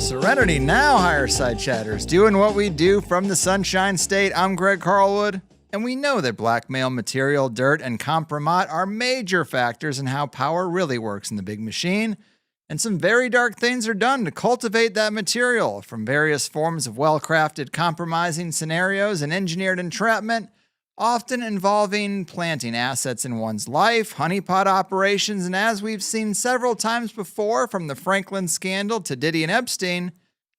Serenity now, Higher Side Chatters, doing what we do from the Sunshine State. I'm Greg Carlwood, and we know that blackmail, material, dirt, and compromat are major factors in how power really works in the big machine. And some very dark things are done to cultivate that material, from various forms of well-crafted compromising scenarios and engineered entrapment, often involving planting assets in one's life, honeypot operations, and as we've seen several times before, from the Franklin scandal to Diddy and Epstein,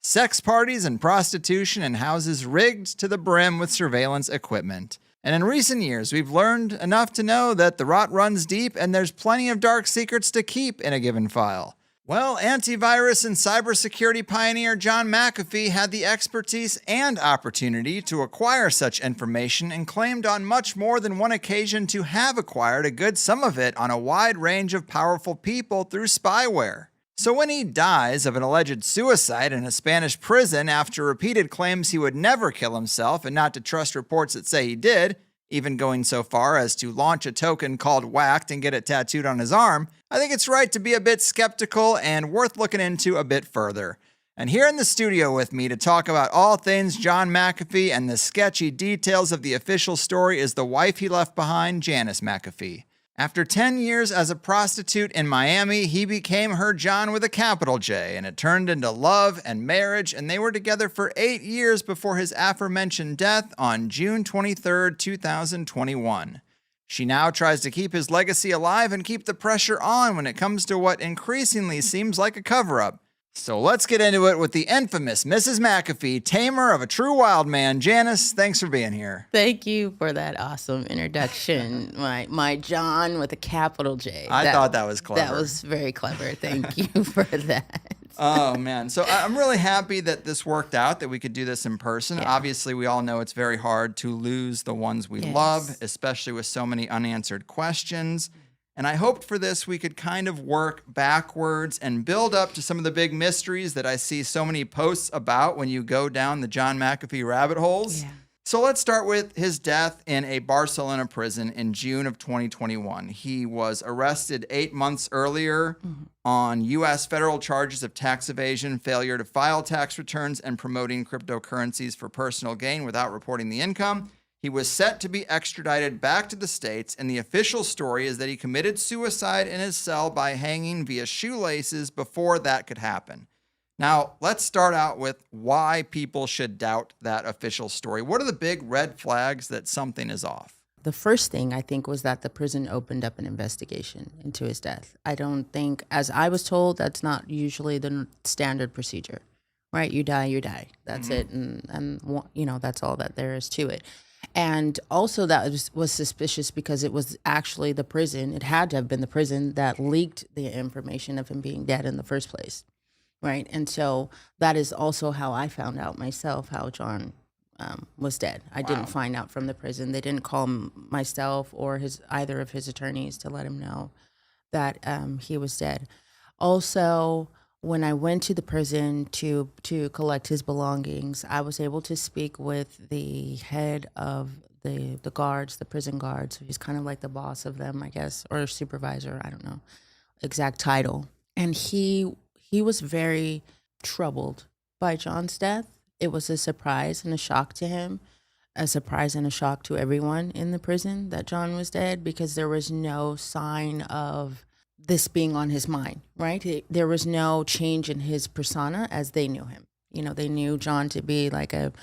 sex parties and prostitution and houses rigged to the brim with surveillance equipment. And in recent years, we've learned enough to know that the rot runs deep and there's plenty of dark secrets to keep in a given file. Well, antivirus and cybersecurity pioneer John McAfee had the expertise and opportunity to acquire such information and claimed on much more than one occasion to have acquired a good sum of it on a wide range of powerful people through spyware. So when he dies of an alleged suicide in a Spanish prison after repeated claims he would never kill himself and not to trust reports that say he did, even going so far as to launch a token called WHACKD and get it tattooed on his arm, I think it's right to be a bit skeptical and worth looking into a bit further. And here in the studio with me to talk about all things John McAfee and the sketchy details of the official story is the wife he left behind, Janice McAfee. After 10 years as a prostitute in Miami, he became her John with a capital J, and it turned into love and marriage, and they were together for 8 years before his aforementioned death on June 23, 2021. She now tries to keep his legacy alive and keep the pressure on when it comes to what increasingly seems like a cover-up. So let's get into it with the infamous Mrs. McAfee, tamer of a true wild man. Janice, thanks for being here. Thank you for that awesome introduction. My John with a capital J. I thought that was clever. That was very clever. Thank you for that. Oh, man. So I'm really happy that this worked out, that we could do this in person. Yeah. Obviously, we all know it's very hard to lose the ones we love, especially with so many unanswered questions. And I hoped for this we could kind of work backwards and build up to some of the big mysteries that I see so many posts about when you go down the John McAfee rabbit holes. Yeah. So let's start with his death in a Barcelona prison in June of 2021. He was arrested 8 months earlier on U.S. federal charges of tax evasion, failure to file tax returns, and promoting cryptocurrencies for personal gain without reporting the income. He was set to be extradited back to the States, and the official story is that he committed suicide in his cell by hanging via shoelaces before that could happen. Now, let's start out with why people should doubt that official story. What are the big red flags that something is off? The first thing I think was that the prison opened up an investigation into his death. I don't think, as I was told, that's not usually the standard procedure, right? You die, you die. That's it. And you know, that's all that there is to it. And also that was suspicious because it was actually the prison, it had to have been the prison that leaked the information of him being dead in the first place, right? And so that is also how I found out myself how John was dead. I didn't find out from the prison. They didn't call myself or either of his attorneys to let him know that he was dead. Also, when I went to the prison to collect his belongings, I was able to speak with the head of the guards, the prison guards. He's kind of like the boss of them, I guess, or supervisor, I don't know, exact title. And he was very troubled by John's death. It was a surprise and a shock to him, a surprise and a shock to everyone in the prison that John was dead, because there was no sign of this being on his mind, right? There was no change in his persona as they knew him. You know, they knew John to be like a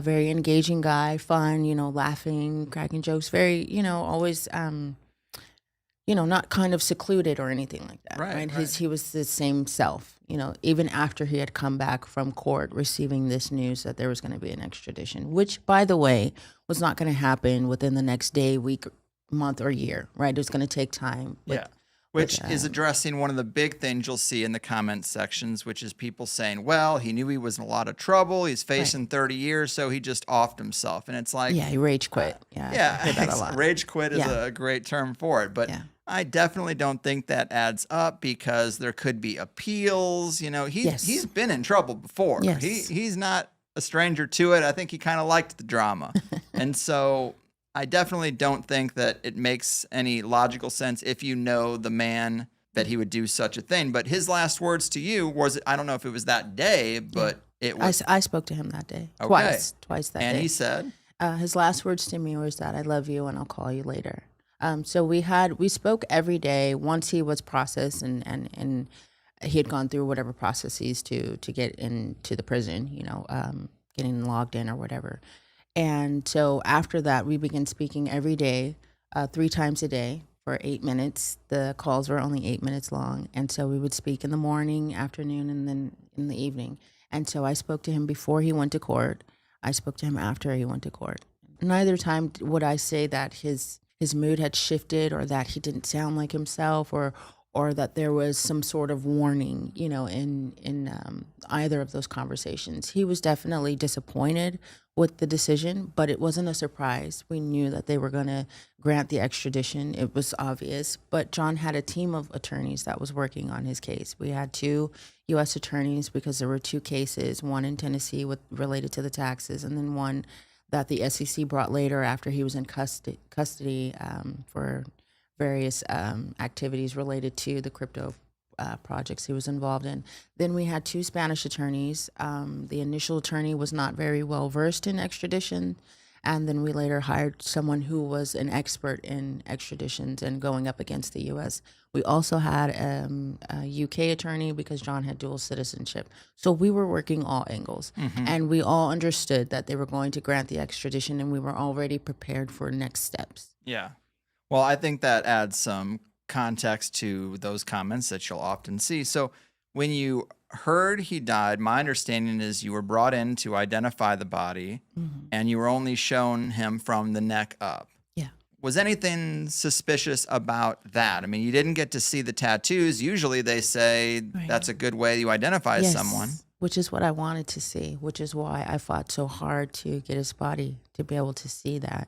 very engaging guy, fun, you know, laughing, cracking jokes, very, you know, always, you know, not kind of secluded or anything like that, right? He was the same self, you know, even after he had come back from court receiving this news that there was going to be an extradition, which, by the way, was not going to happen within the next day, week, month, or year, right? It was going to take time. Which is addressing one of the big things you'll see in the comment sections, which is people saying, well, he knew he was in a lot of trouble. He's facing 30 years, so he just offed himself. And it's like... Yeah, he rage quit. I heard that a lot. Rage quit is a great term for it. But I definitely don't think that adds up because there could be appeals. You know, he's been in trouble before. Yes. He's not a stranger to it. I think he kind of liked the drama. And so... I definitely don't think that it makes any logical sense if you know the man that he would do such a thing. But his last words to you was, I don't know if it was that day, but it was. I spoke to him that day. Okay. Twice that day. And he said, his last words to me was that I love you and I'll call you later. So we spoke every day once he was processed and he had gone through whatever processes to get into the prison, getting logged in or whatever. And so after that, we began speaking every day, 3 times a day for 8 minutes. The calls were only 8 minutes long. And so we would speak in the morning, afternoon, and then in the evening. And so I spoke to him before he went to court. I spoke to him after he went to court. Neither time would I say that his mood had shifted or that he didn't sound like himself or that there was some sort of warning, in either of those conversations. He was definitely disappointed with the decision, but it wasn't a surprise. We knew that they were going to grant the extradition. It was obvious, but John had a team of attorneys that was working on his case. We had 2 U.S. attorneys because there were 2 cases, one in Tennessee related to the taxes, and then one that the SEC brought later after he was in custody for various activities related to the crypto projects he was involved in. Then we had 2 Spanish attorneys. The initial attorney was not very well versed in extradition, and then we later hired someone who was an expert in extraditions and going up against the U.S. We also had a UK attorney because John had dual citizenship. So we were working all angles, and we all understood that they were going to grant the extradition, and we were already prepared for next steps. Yeah. Well, I think that adds some context to those comments that you'll often see. So when you heard he died, my understanding is you were brought in to identify the body, and you were only shown him from the neck up. Yeah. Was anything suspicious about that? I mean, you didn't get to see the tattoos. Usually they say that's a good way you identify someone. Which is what I wanted to see, which is why I fought so hard to get his body, to be able to see that.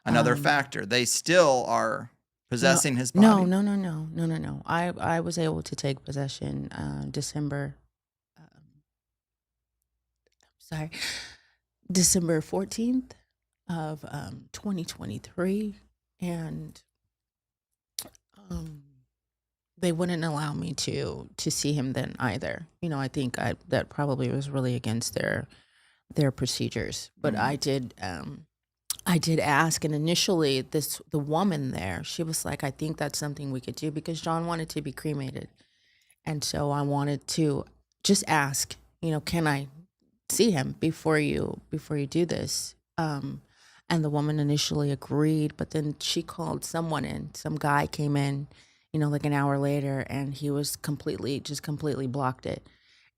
Another factor, they still are possessing his body. No. I was able to take possession December 14th of 2023, and they wouldn't allow me to see him then either. I think that probably was really against their procedures, but I did ask, and initially the woman there, she was like, I think that's something we could do because John wanted to be cremated. And so I wanted to just ask, can I see him before you do this? And the woman initially agreed, but then she called someone in. Some guy came in, like an hour later, and he was completely blocked it.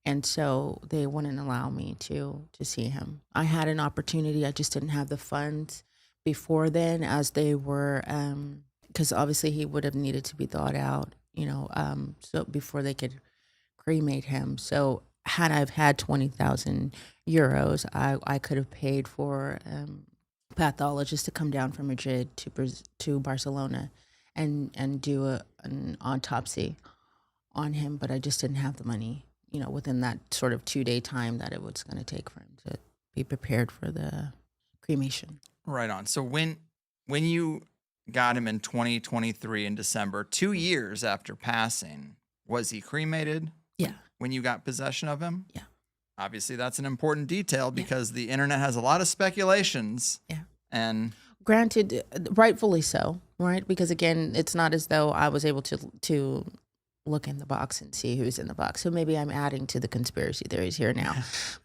And so they wouldn't allow me to see him. I had an opportunity. I just didn't have the funds before then, as they were, because obviously he would have needed to be thawed out, so before they could cremate him. So had I had 20,000 euros, I could have paid for a pathologist to come down from Madrid to Barcelona and do an autopsy on him. But I just didn't have the money, within that sort of 2-day time that it was going to take for him to be prepared for the cremation. Right on. So when you got him in 2023 in December, 2 years after passing, was he cremated? Yeah. When you got possession of him? Yeah. Obviously, that's an important detail because the internet has a lot of speculations. Yeah. And granted, rightfully so, right? Because again, it's not as though I was able to look in the box and see who's in the box. So maybe I'm adding to the conspiracy theories here now.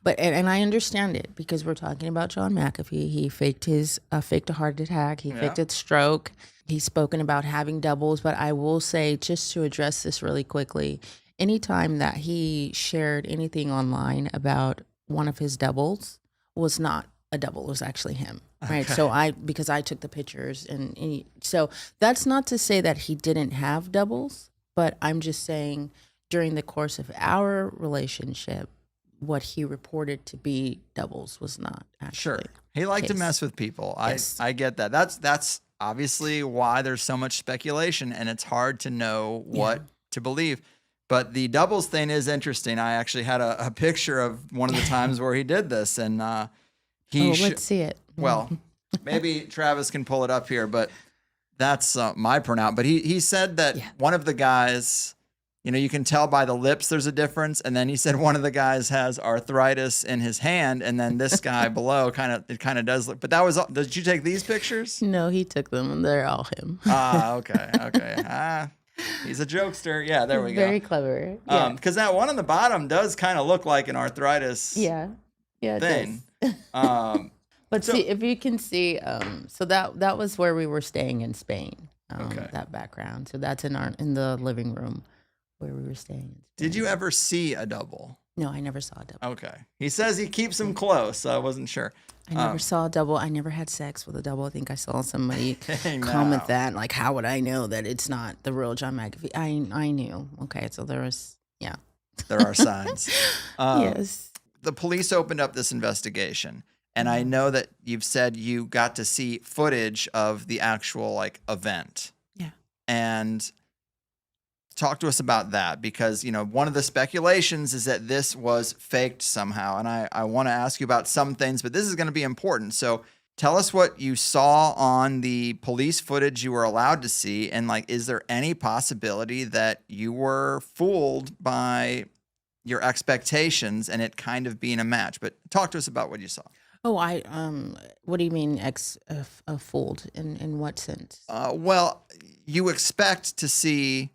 But and I understand it because we're talking about John McAfee. He faked a heart attack. He faked a stroke. He's spoken about having doubles. But I will say, just to address this really quickly, anytime that he shared anything online about one of his doubles was not a double, it was actually him. Right. So because I took the pictures so that's not to say that he didn't have doubles. But I'm just saying, during the course of our relationship, what he reported to be doubles was not actually. Sure. He liked to mess with people. Yes. I get that. That's obviously why there's so much speculation, and it's hard to know what to believe. But the doubles thing is interesting. I actually had a picture of one of the times where he did this, and let's see it. Well, maybe Travis can pull it up here, but that's my printout. But he said that one of the guys you can tell by the lips there's a difference. And then he said one of the guys has arthritis in his hand, and then this guy below it kind of does look. But that was all. Did you take these pictures? No, he took them, and they're all him. Okay. He's a jokester. Yeah, there we go. Very clever. Yeah. Because that one on the bottom does kind of look like an arthritis Yeah, it thing. does. But so- see, if you can see, so that was where we were staying in Spain. Okay. That background. So that's in the living room where we were staying. In Spain. Did you ever see a double? No, I never saw a double. Okay. He says he keeps them close, so I wasn't sure. I never saw a double. I never had sex with a double. I think I saw somebody Hey, comment now. that. Like, how would I know that it's not the real John McAfee? I knew. Okay, so there was, yeah. There are signs. Yes. The police opened up this investigation, and I know that you've said you got to see footage of the actual event. Yeah. And talk to us about that, because one of the speculations is that this was faked somehow, and I want to ask you about some things, but this is going to be important. So tell us what you saw on the police footage you were allowed to see, and is there any possibility that you were fooled by your expectations and it kind of being a match? But talk to us about what you saw. Oh, what do you mean fooled? In what sense? Well, you expect to see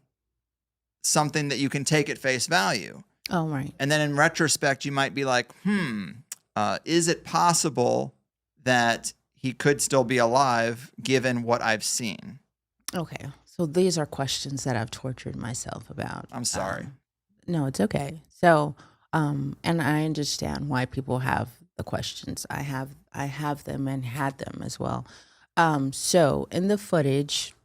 something that you can take at face value. Oh, right. And then in retrospect, you might be like, is it possible that he could still be alive given what I've seen? Okay. So these are questions that I've tortured myself about. I'm sorry. No, it's okay. So, and I understand why people have the questions. I have them and had them as well. So in the footage,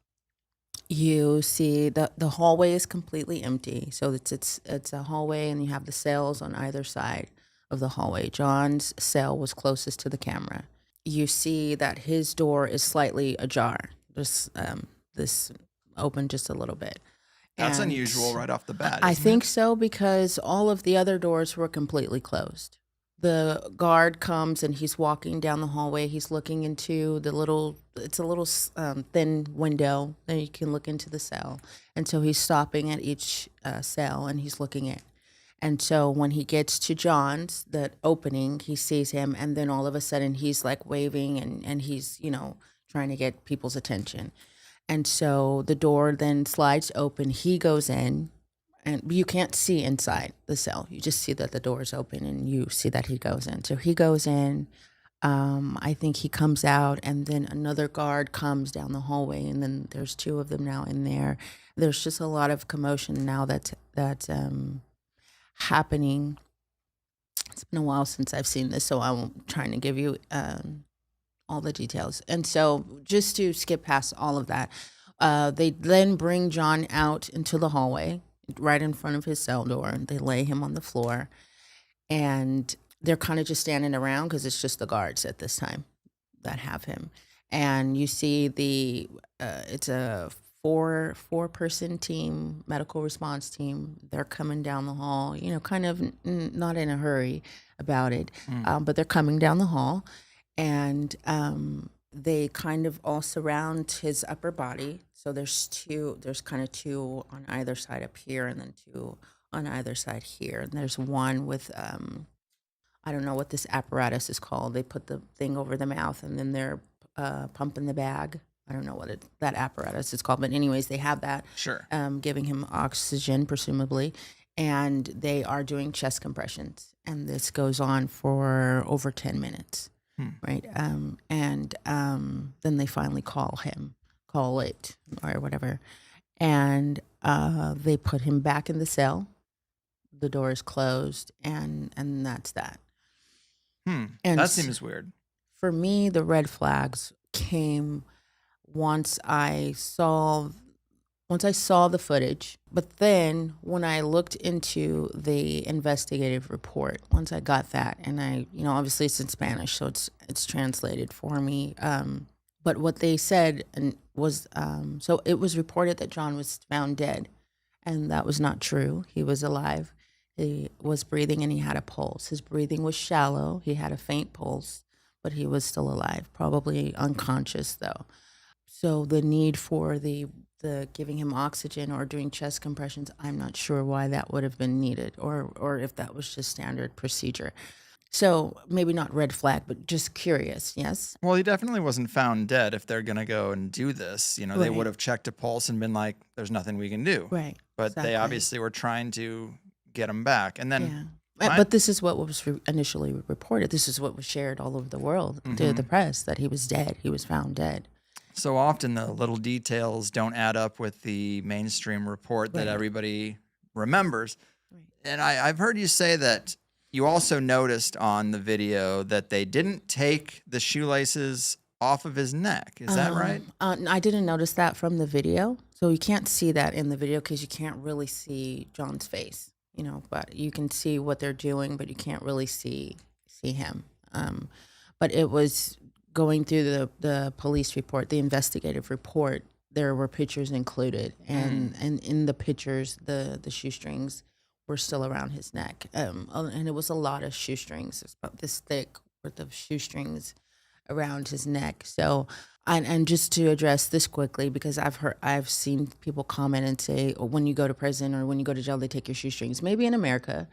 you see the hallway is completely empty. So it's a hallway, and you have the cells on either side of the hallway. John's cell was closest to the camera. You see that his door is slightly ajar. This open just a little bit. That's And unusual right off the bat. I isn't think it? so, because all of the other doors were completely closed. The guard comes and he's walking down the hallway. He's looking into it's a little thin window that you can look into the cell. And so he's stopping at each cell and he's looking in. And so when he gets to John's, that opening, he sees him, and then all of a sudden he's waving and he's, trying to get people's attention. And so the door then slides open. He goes in, and you can't see inside the cell. You just see that the door is open, and you see that he goes in. So he goes in. I think he comes out, and then another guard comes down the hallway, and then there's two of them now in there. There's just a lot of commotion now that's happening. It's been a while since I've seen this, so I'm trying to give you all the details. And so just to skip past all of that, they then bring John out into the hallway right in front of his cell door. They lay him on the floor, and they're kind of just standing around because it's just the guards at this time that have him. And you see it's a four-person team, medical response team. They're coming down the hall, kind of not in a hurry about it, but they're coming down the hall. And they kind of all surround his upper body. So there's kind of two on either side up here, and then two on either side here. And there's one with, I don't know what this apparatus is called. They put the thing over the mouth, and then they're pumping the bag. I don't know what that apparatus is called. But anyways, they have that. Sure. Giving him oxygen, presumably. And they are doing chest compressions. And this goes on for over 10 minutes. Right. And then they finally call it or whatever. And they put him back in the cell. The door is closed, and that's that. And That seems weird. For me, the red flags came once I saw the footage, but then when I looked into the investigative report, once I got that, and I, obviously it's in Spanish, so it's translated for me. But what they said was, so it was reported that John was found dead, and that was not true. He was alive. He was breathing, and he had a pulse. His breathing was shallow. He had a faint pulse, but he was still alive, probably unconscious though. So the need for the the giving him oxygen or doing chest compressions, I'm not sure why that would have been needed, or if that was just standard procedure. So maybe not red flag, but just curious. Yes. Well, he definitely wasn't found dead if they're going to go and do this. You know, they Right. would have checked a pulse and been like, there's nothing we can do. Right. But they Exactly. obviously were trying to get him back. And then, Yeah. my- But this is what was initially reported. This is what was shared all over the world to the press, that he was dead. He was found dead. so often the little details don't add up with the mainstream report that Right. everybody remembers. Right. And I've heard you say that you also noticed on the video that they didn't take the shoelaces off of his neck. Is that right? I didn't notice that from the video. So you can't see that in the video because you can't really see John's face, but you can see what they're doing, but you can't really see him. But it was going through the police report, the investigative report. There were pictures included, and in the pictures, the shoestrings were still around his neck, and it was a lot of shoestrings. It's about this thick worth of shoestrings around his neck. So, and just to address this quickly, because I've seen people comment and say, oh, when you go to prison or when you go to jail, they take your shoestrings. Maybe in America,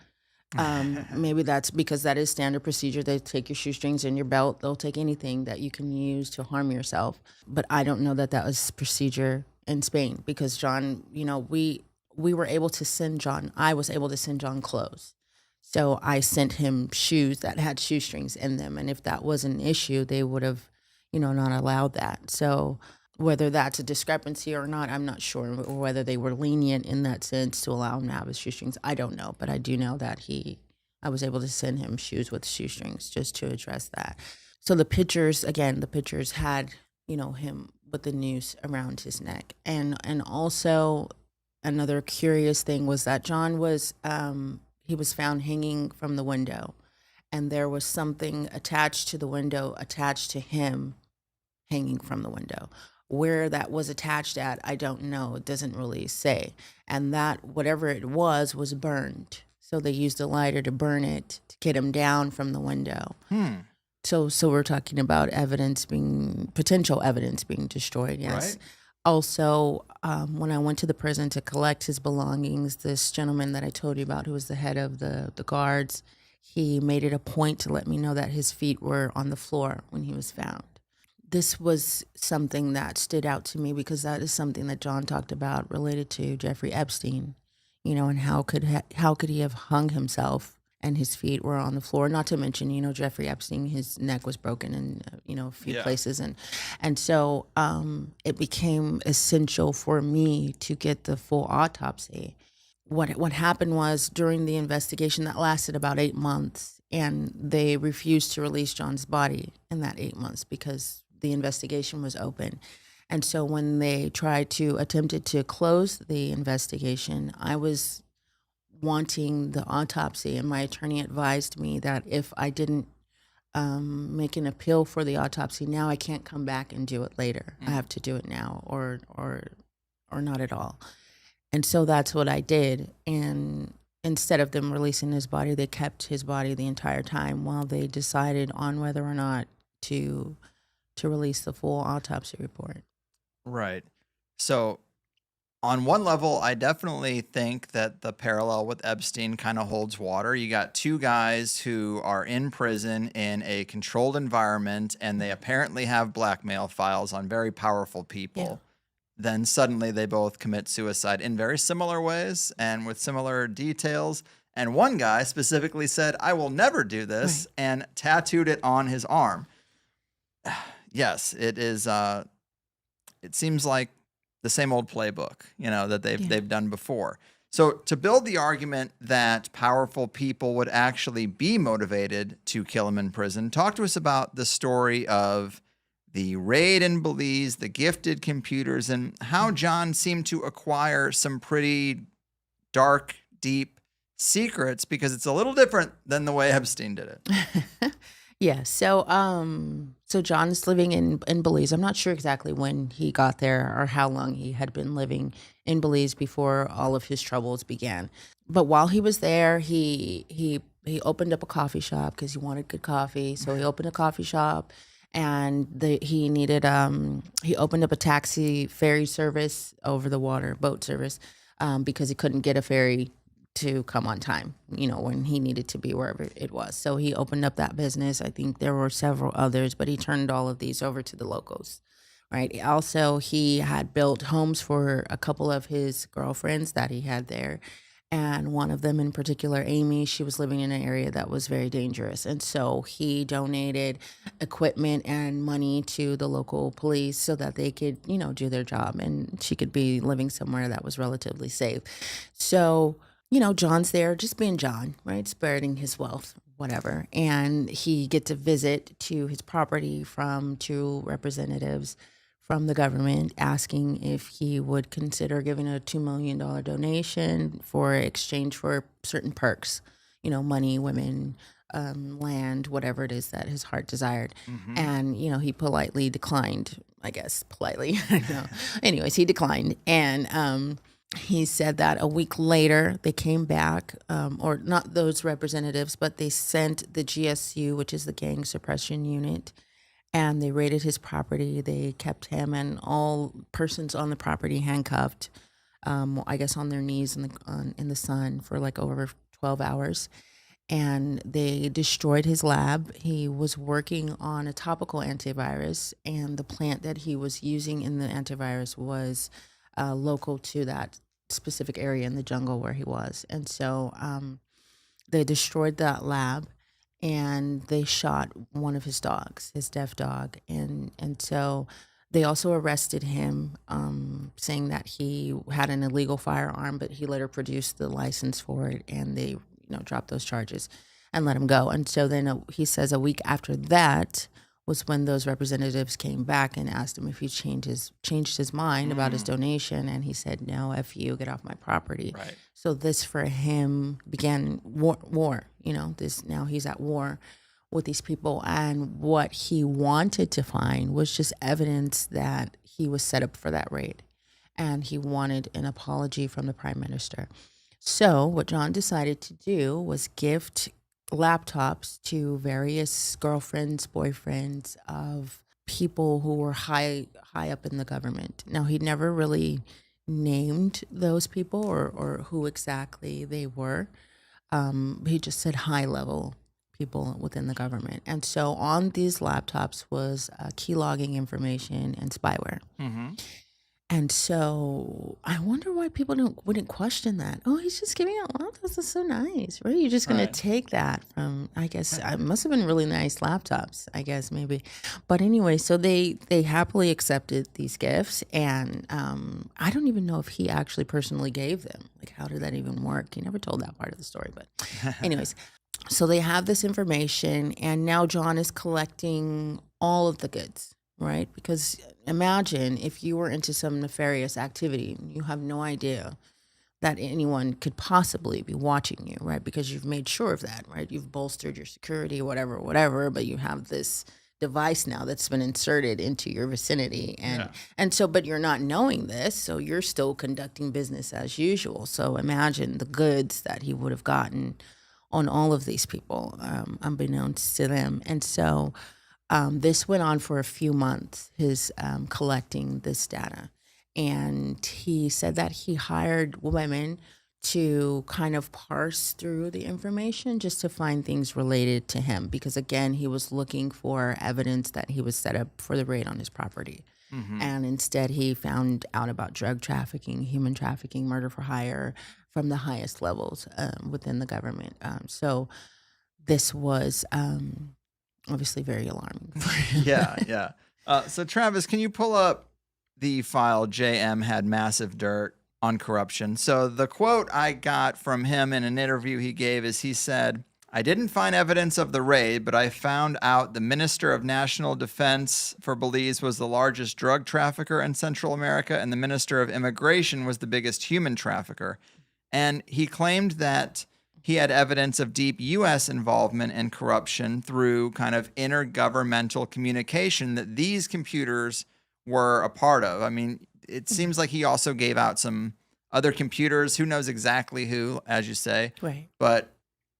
maybe that's because that is standard procedure. They take your shoestrings and your belt. They'll take anything that you can use to harm yourself. But I don't know that was procedure in Spain, because John, we were able to send John. I was able to send John clothes. So I sent him shoes that had shoestrings in them. And if that was an issue, they would have, not allowed that. So whether that's a discrepancy or not, I'm not sure. Or whether they were lenient in that sense to allow him to have his shoestrings, I don't know. But I do know that I was able to send him shoes with shoestrings just to address that. So the pictures had, him with the noose around his neck. And also another curious thing was that John was, he was found hanging from the window, and there was something attached to the window, attached to him hanging from the window. Where that was attached at, I don't know. It doesn't really say. And that, whatever it was burned. So they used a lighter to burn it to get him down from the window. So we're talking about potential evidence being destroyed, yes. Right. Also, when I went to the prison to collect his belongings, this gentleman that I told you about, who was the head of the guards, he made it a point to let me know that his feet were on the floor when he was found. This was something that stood out to me because that is something that John talked about related to Jeffrey Epstein, and how could he have hung himself and his feet were on the floor? Not to mention, Jeffrey Epstein, his neck was broken in, a few places. And so it became essential for me to get the full autopsy. What happened was, during the investigation that lasted about 8 months, and they refused to release John's body in that 8 months because the investigation was open. And so when they attempted to close the investigation, I was wanting the autopsy, and my attorney advised me that if I didn't make an appeal for the autopsy now, I can't come back and do it later. I have to do it now, or not at all. And so that's what I did. And instead of them releasing his body, they kept his body the entire time while they decided on whether or not to release the full autopsy report. Right. So, on one level, I definitely think that the parallel with Epstein kind of holds water. You got two guys who are in prison in a controlled environment, and they apparently have blackmail files on very powerful people. Yeah. Then suddenly they both commit suicide in very similar ways and with similar details. And one guy specifically said, "I will never do this," and tattooed it on his arm. Yes, it is. It seems like the same old playbook, that they've done before. So to build the argument that powerful people would actually be motivated to kill him in prison, talk to us about the story of the raid in Belize, the gifted computers, and how John seemed to acquire some pretty dark, deep secrets, because it's a little different than the way Epstein did it. Yeah. So John's living in Belize. I'm not sure exactly when he got there or how long he had been living in Belize before all of his troubles began. But while he was there, he opened up a coffee shop because he wanted good coffee. So he opened a coffee shop, and he needed he opened up a taxi ferry service over the water, boat service, because he couldn't get a ferry to come on time, when he needed to be wherever it was. So he opened up that business. I think there were several others, but he turned all of these over to the locals. Right. Also, he had built homes for a couple of his girlfriends that he had there. And one of them in particular, Amy, she was living in an area that was very dangerous. And so he donated equipment and money to the local police so that they could, do their job and she could be living somewhere that was relatively safe. So, John's there just being John, right? Spreading his wealth, whatever. And he gets a visit to his property from two representatives from the government asking if he would consider giving a $2 million donation for exchange for certain perks, money, women, land, whatever it is that his heart desired. And, he politely declined, I guess, politely. Anyways, he declined. And he said that a week later they came back, or not those representatives, but they sent the GSU, which is the Gang Suppression Unit, and they raided his property. They kept him and all persons on the property handcuffed, I guess on their knees in the sun for like over 12 hours. And they destroyed his lab. He was working on a topical antivirus, and the plant that he was using in the antivirus was local to that specific area in the jungle where he was. And so they destroyed that lab, and they shot one of his dogs, his deaf dog. And so they also arrested him, saying that he had an illegal firearm, but he later produced the license for it, and they dropped those charges and let him go. And so then he says a week after that was when those representatives came back and asked him if he changed his mind about his donation, and he said, "No, F you, get off my property." Right. So this for him began war. This now he's at war with these people, and what he wanted to find was just evidence that he was set up for that raid, and he wanted an apology from the prime minister. So what John decided to do was gift laptops to various girlfriends, boyfriends of people who were high up in the government. Now, he never really named those people or who exactly they were. He just said high level people within the government. And so on these laptops was key logging information and spyware. And so I wonder why people wouldn't question that. Oh, he's just giving out laptops. That's so nice, right? You're just going to take that from, I guess, it must have been really nice laptops, I guess, maybe. But anyway, so they happily accepted these gifts. And I don't even know if he actually personally gave them. Like, how did that even work? He never told that part of the story. But anyways, so they have this information. And now John is collecting all of the goods. Right? Because imagine if you were into some nefarious activity, you have no idea that anyone could possibly be watching you, right? Because you've made sure of that, right? You've bolstered your security, whatever, but you have this device now that's been inserted into your vicinity. And so, but you're not knowing this, so you're still conducting business as usual. So imagine the goods that he would have gotten on all of these people, unbeknownst to them. And so this went on for a few months, his collecting this data. And he said that he hired women to kind of parse through the information just to find things related to him. Because again, he was looking for evidence that he was set up for the raid on his property. And instead he found out about drug trafficking, human trafficking, murder for hire from the highest levels within the government. So this was obviously very alarming. Yeah. So Travis, can you pull up the file JM had massive dirt on corruption? So the quote I got from him in an interview he gave is he said, "I didn't find evidence of the raid, but I found out the Minister of National Defense for Belize was the largest drug trafficker in Central America, and the Minister of Immigration was the biggest human trafficker." And he claimed that he had evidence of deep U.S. involvement in corruption through kind of intergovernmental communication that these computers were a part of. I mean, it seems like he also gave out some other computers. Who knows exactly who, as you say. Right. But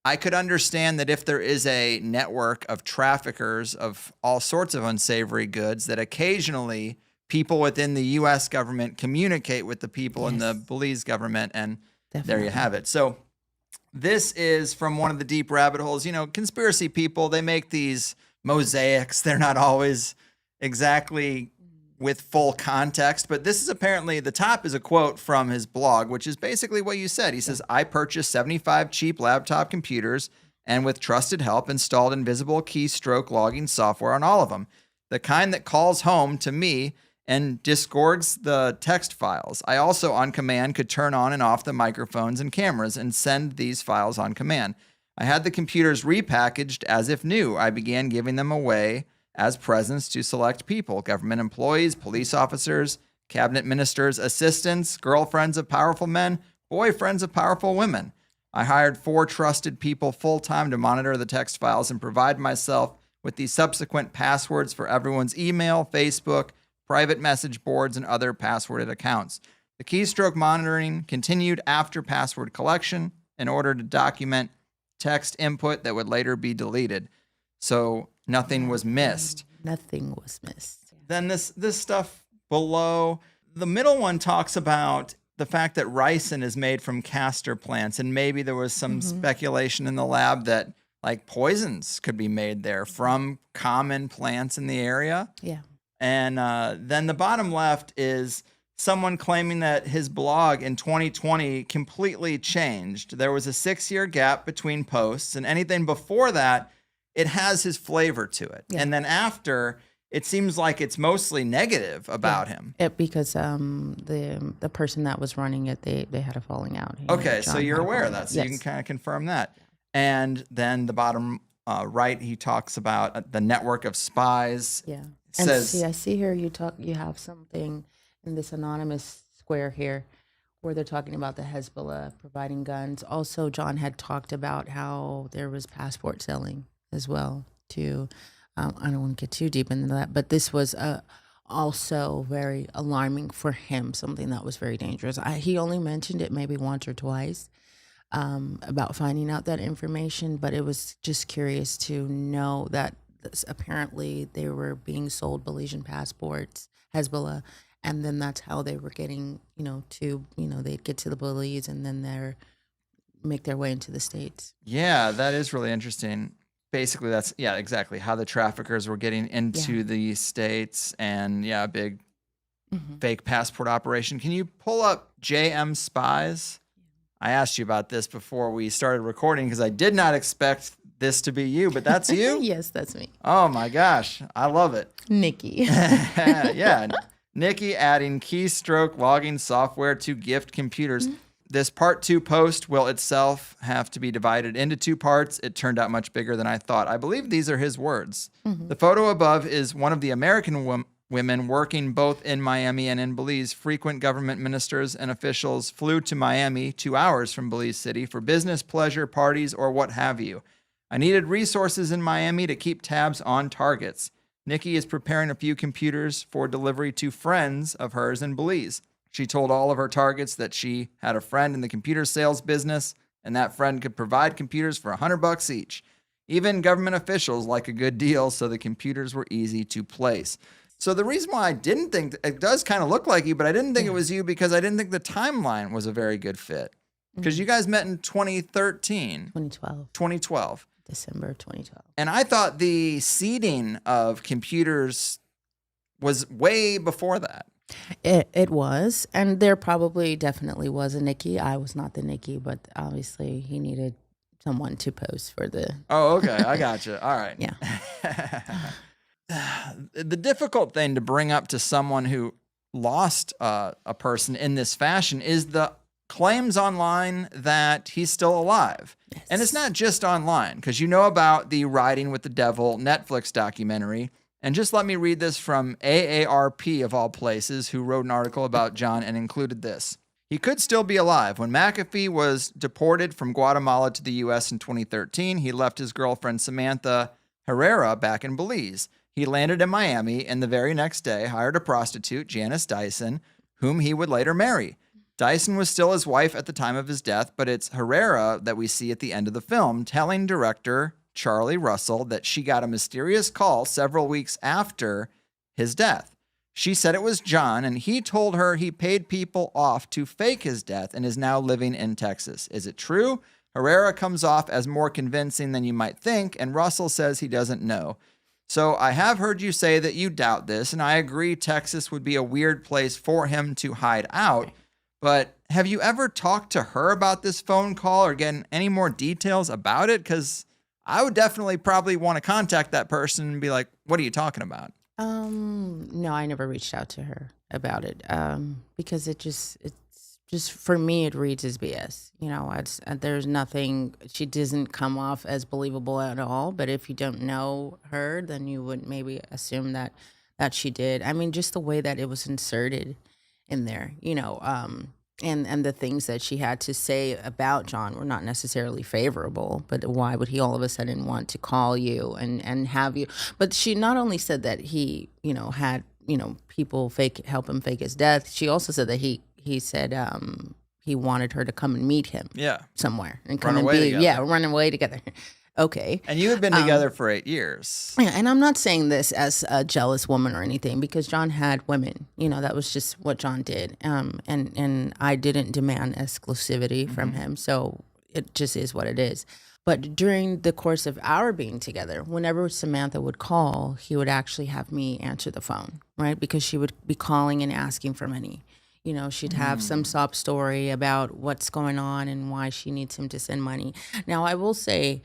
I could understand that if there is a network of traffickers of all sorts of unsavory goods, that occasionally people within the U.S. government communicate with the people in the Belize government, and there you have it. So this is from one of the deep rabbit holes. You know, conspiracy people, they make these mosaics. They're not always exactly with full context, but this is apparently, the top is a quote from his blog, which is basically what you said. He says, I purchased 75 cheap laptop computers and with trusted help installed invisible keystroke logging software on all of them, the kind that calls home to me and disgorges the text files. I also, on command, could turn on and off the microphones and cameras and send these files on command. I had the computers repackaged as if new. I began giving them away as presents to select people, government employees, police officers, cabinet ministers, assistants, girlfriends of powerful men, boyfriends of powerful women. I hired 4 trusted people full-time to monitor the text files and provide myself with the subsequent passwords for everyone's email, Facebook, private message boards, and other passworded accounts. The keystroke monitoring continued after password collection in order to document text input that would later be deleted. So nothing was missed. Nothing was missed. Then this stuff below, the middle one talks about the fact that ricin is made from castor plants, and maybe there was some speculation in the lab that like poisons could be made there from common plants in the area. Yeah. And then the bottom left is someone claiming that his blog in 2020 completely changed. There was a 6-year gap between posts, and anything before that, it has his flavor to it. Yeah. And then after, it seems like it's mostly negative about him. Because the person that was running it, they had a falling out. Okay, so you're aware of that. So you can kind of confirm that. And then the bottom right, he talks about the network of spies. Yeah. Says, and I see here you have something in this anonymous square here where they're talking about the Hezbollah providing guns. Also, John had talked about how there was passport selling as well too. I don't want to get too deep into that, but this was also very alarming for him, something that was very dangerous. He only mentioned it maybe once or twice about finding out that information, but it was just curious to know that apparently they were being sold Belizean passports, Hezbollah, and then that's how they were getting, they'd get to the Belize and then make their way into the States. Yeah, that is really interesting. Basically, that's, exactly how the traffickers were getting into the States, and a big fake passport operation. Can you pull up JM Spies? I asked you about this before we started recording because I did not expect this to be you, but that's you? Yes, that's me. Oh my gosh, I love it. Nikki. Yeah, Nikki adding keystroke logging software to gift computers. This part 2 post will itself have to be divided into 2 parts. It turned out much bigger than I thought. I believe these are his words. The photo above is one of the American women working both in Miami and in Belize. Frequent government ministers and officials flew to Miami 2 hours from Belize City for business, pleasure, parties, or what have you. I needed resources in Miami to keep tabs on targets. Nikki is preparing a few computers for delivery to friends of hers in Belize. She told all of her targets that she had a friend in the computer sales business, and that friend could provide computers for $100 each. Even government officials like a good deal, so the computers were easy to place. So the reason why I didn't think, it does kind of look like you, but I didn't think it was you because I didn't think the timeline was a very good fit. Because you guys met in 2013. 2012. December 2012. And I thought the seeding of computers was way before that. It was, and there definitely was a Nikki. I was not the Nikki, but obviously he needed someone to post for the... Oh, okay. I gotcha. All right. Yeah. The difficult thing to bring up to someone who lost a person in this fashion is the claims online that he's still alive. Yes. And it's not just online, because you know about the Riding with the Devil Netflix documentary. And just let me read this from AARP, of all places, who wrote an article about John and included this. He could still be alive. When McAfee was deported from Guatemala to the U.S. in 2013, he left his girlfriend Samantha Herrera back in Belize. He landed in Miami and the very next day hired a prostitute, Janice Dyson, whom he would later marry. Dyson was still his wife at the time of his death, but it's Herrera that we see at the end of the film telling director Charlie Russell that she got a mysterious call several weeks after his death. She said it was John, and he told her he paid people off to fake his death and is now living in Texas. Is it true? Herrera comes off as more convincing than you might think, and Russell says he doesn't know. So I have heard you say that you doubt this, and I agree Texas would be a weird place for him to hide out. But have you ever talked to her about this phone call or gotten any more details about it? Because I would definitely probably want to contact that person and be like, what are you talking about? No, I never reached out to her about it. Because it's just for me, it reads as BS. There's nothing, she doesn't come off as believable at all. But if you don't know her, then you would maybe assume that she did. I mean, just the way that it was inserted in there, and the things that she had to say about John were not necessarily favorable. But why would he all of a sudden want to call you and have you? But she not only said that he, had, people help him fake his death. She also said that he said he wanted her to come and meet him somewhere and come run away together. Okay. And you had been together for 8 years. Yeah, and I'm not saying this as a jealous woman or anything, because John had women. That was just what John did. And I didn't demand exclusivity from him, so it just is what it is. But during the course of our being together, whenever Samantha would call, he would actually have me answer the phone, right? Because she would be calling and asking for money. She'd have some sob story about what's going on and why she needs him to send money. Now, I will say,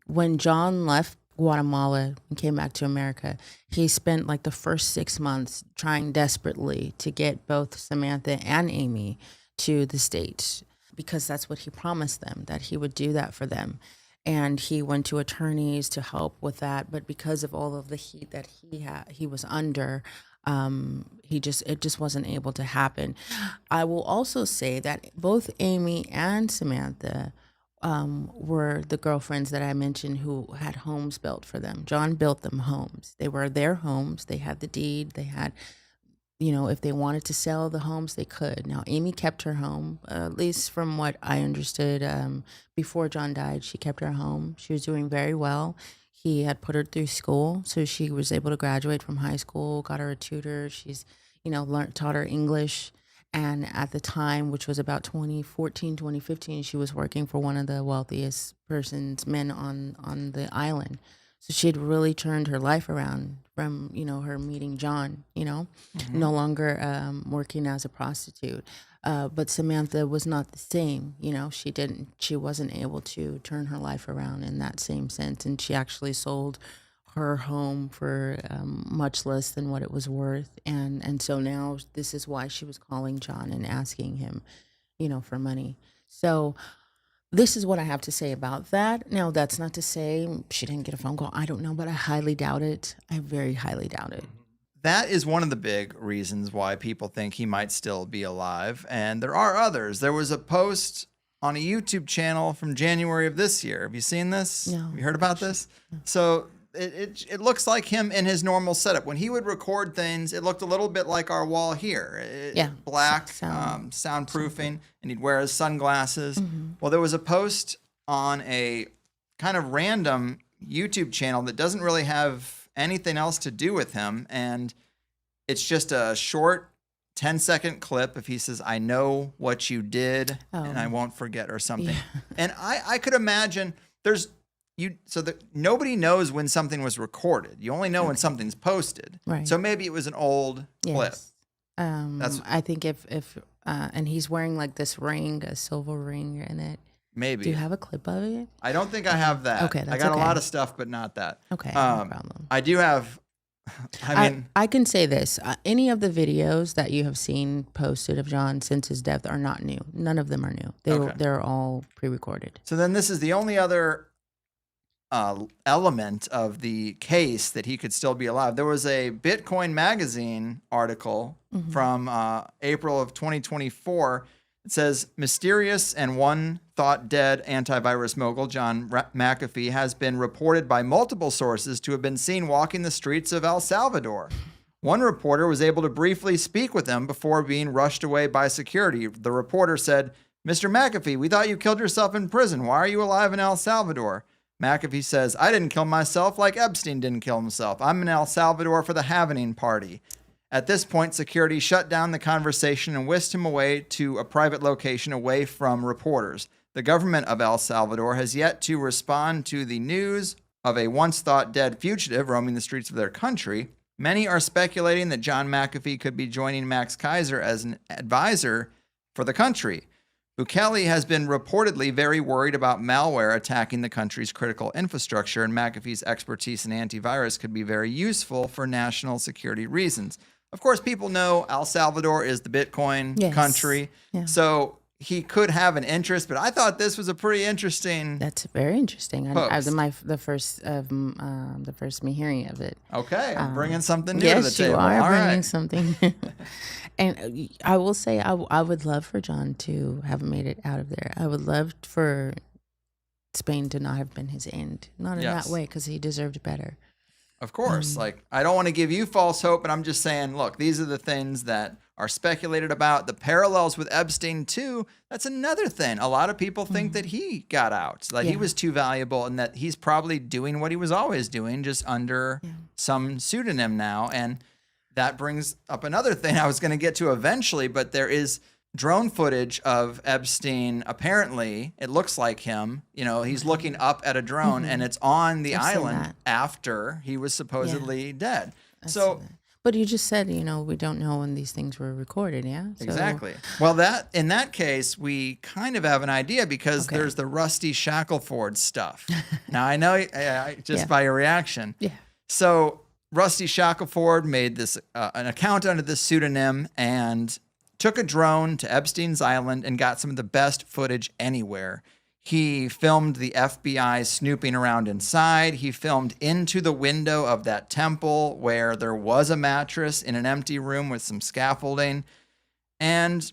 when John left Guatemala and came back to America, he spent like the first 6 months trying desperately to get both Samantha and Amy to the States, because that's what he promised them, that he would do that for them. And he went to attorneys to help with that. But because of all of the heat that he was under, it just wasn't able to happen. I will also say that both Amy and Samantha were the girlfriends that I mentioned who had homes built for them. John built them homes. They were their homes. They had the deed. They had, if they wanted to sell the homes, they could. Now, Amy kept her home, at least from what I understood. Before John died, she kept her home. She was doing very well. He had put her through school, so she was able to graduate from high school, got her a tutor. She's, taught her English. And at the time, which was about 2014, 2015, she was working for one of the wealthiest men on the island. So she had really turned her life around from, her meeting John, no longer working as a prostitute. But Samantha was not the same, she wasn't able to turn her life around in that same sense. And she actually sold her home for much less than what it was worth. And so now this is why she was calling John and asking him, for money. So this is what I have to say about that. Now, that's not to say she didn't get a phone call. I don't know, but I highly doubt it. I very highly doubt it. That is one of the big reasons why people think he might still be alive. And there are others. There was a post on a YouTube channel from January of this year. Have you seen this? No. Have you heard about this? So it looks like him in his normal setup. When he would record things, it looked a little bit like our wall here. Black, soundproofing, and he'd wear his sunglasses. Well, there was a post on a kind of random YouTube channel that doesn't really have anything else to do with him, and it's just a short 10-second clip if he says, "I know what you did, and I won't forget," or something. Yeah. And I could imagine nobody knows when something was recorded. You only know when something's posted. Right. So maybe it was an old clip. I think if and he's wearing like this ring, a silver ring in it. Maybe. Do you have a clip of it? I don't think I have that. Okay, that's I got okay. a lot of stuff, but not that. Okay, no problem. I do have. I can say this: any of the videos that you have seen posted of John since his death are not new. None of them are new. They're all pre-recorded. So then, this is the only other element of the case that he could still be alive. There was a Bitcoin magazine article from April of 2024. It says, mysterious and one thought dead antivirus mogul John McAfee has been reported by multiple sources to have been seen walking the streets of El Salvador. One reporter was able to briefly speak with him before being rushed away by security. The reporter said, "Mr. McAfee, we thought you killed yourself in prison. Why are you alive in El Salvador?" McAfee says, "I didn't kill myself like Epstein didn't kill himself. I'm in El Salvador for the Happening Party." At this point, security shut down the conversation and whisked him away to a private location away from reporters. The government of El Salvador has yet to respond to the news of a once-thought-dead fugitive roaming the streets of their country. Many are speculating that John McAfee could be joining Max Kaiser as an advisor for the country. Bukele has been reportedly very worried about malware attacking the country's critical infrastructure, and McAfee's expertise in antivirus could be very useful for national security reasons. Of course, people know El Salvador is the Bitcoin country, so he could have an interest, but I thought this was a pretty interesting. That's very interesting. Post. The first me hearing of it. Okay, I'm bringing something new to the Yes, table. you are All bringing right. something. And I will say, I would love for John to have made it out of there. I would love for Spain to not have been his end. Not in Yes. that way, because he deserved better. Of course. I don't want to give you false hope, but I'm just saying, look, these are the things that are speculated about. The parallels with Epstein, too, that's another thing. A lot of people think that he got out, that he was too valuable, and that he's probably doing what he was always doing, just under some pseudonym now. And that brings up another thing I was going to get to eventually, but there is drone footage of Epstein. Apparently, it looks like him. You know, he's looking up at a drone, and it's on the I've seen island that. after he was supposedly dead. I've So seen that. But you just said, we don't know when these things were recorded, yeah? So, exactly. Well, in that case, we kind of have an idea because there's the Rusty Shackleford stuff. Now, I know just by your reaction. Yeah. So Rusty Shackleford made this an account under this pseudonym and took a drone to Epstein's Island and got some of the best footage anywhere. He filmed the FBI snooping around inside. He filmed into the window of that temple where there was a mattress in an empty room with some scaffolding. And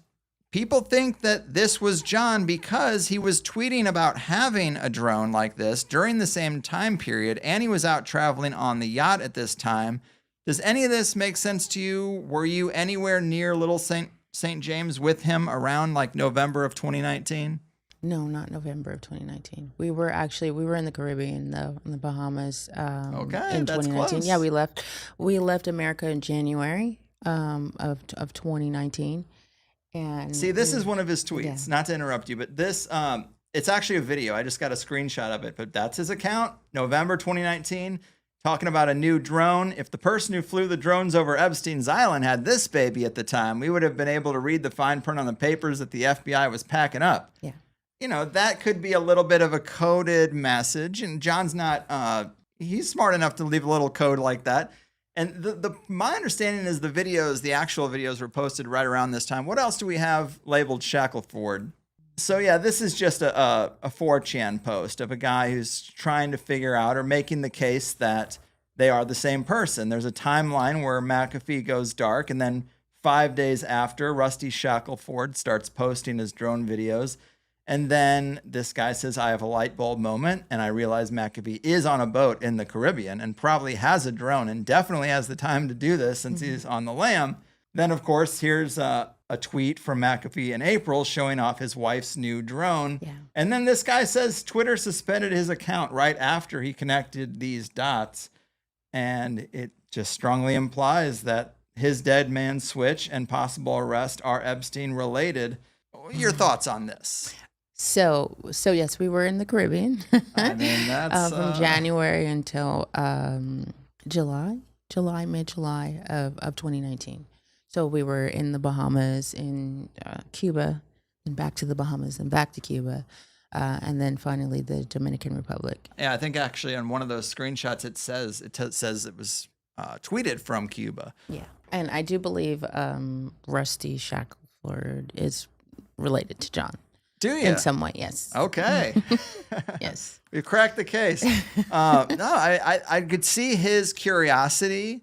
people think that this was John because he was tweeting about having a drone like this during the same time period, and he was out traveling on the yacht at this time. Does any of this make sense to you? Were you anywhere near Little St. James with him around like November of 2019? No, not November of 2019. We were in the Caribbean, though, in the Bahamas. Okay, in that's 2019. close. Yeah, we left America in January of 2019. And See, this is one of his tweets. Yeah. Not to interrupt you, but this it's actually a video. I just got a screenshot of it, but that's his account, November 2019, talking about a new drone. If the person who flew the drones over Epstein's Island had this baby at the time, we would have been able to read the fine print on the papers that the FBI was packing up. Yeah. That could be a little bit of a coded message, and John's not, he's smart enough to leave a little code like that. And my understanding is the actual videos were posted right around this time. What else do we have labeled Shackleford? So yeah, this is just a 4chan post of a guy who's trying to figure out or making the case that they are the same person. There's a timeline where McAfee goes dark, and then 5 days after, Rusty Shackleford starts posting his drone videos. And then this guy says, I have a light bulb moment, and I realize McAfee is on a boat in the Caribbean and probably has a drone and definitely has the time to do this since he's on the lam. Then, of course, here's a tweet from McAfee in April showing off his wife's new drone. Yeah. And then this guy says Twitter suspended his account right after he connected these dots. And it just strongly implies that his dead man switch and possible arrest are Epstein related. Your thoughts on this? So yes, we were in the Caribbean I mean, that's from January until mid-July of 2019. So we were in the Bahamas, in Cuba, and back to the Bahamas, and back to Cuba, and then finally the Dominican Republic. Yeah, I think actually on one of those screenshots it says it was tweeted from Cuba. Yeah, and I do believe Rusty Shackleford is related to John. Do you? In some way, yes. Okay. Yes. We cracked the case. I could see his curiosity,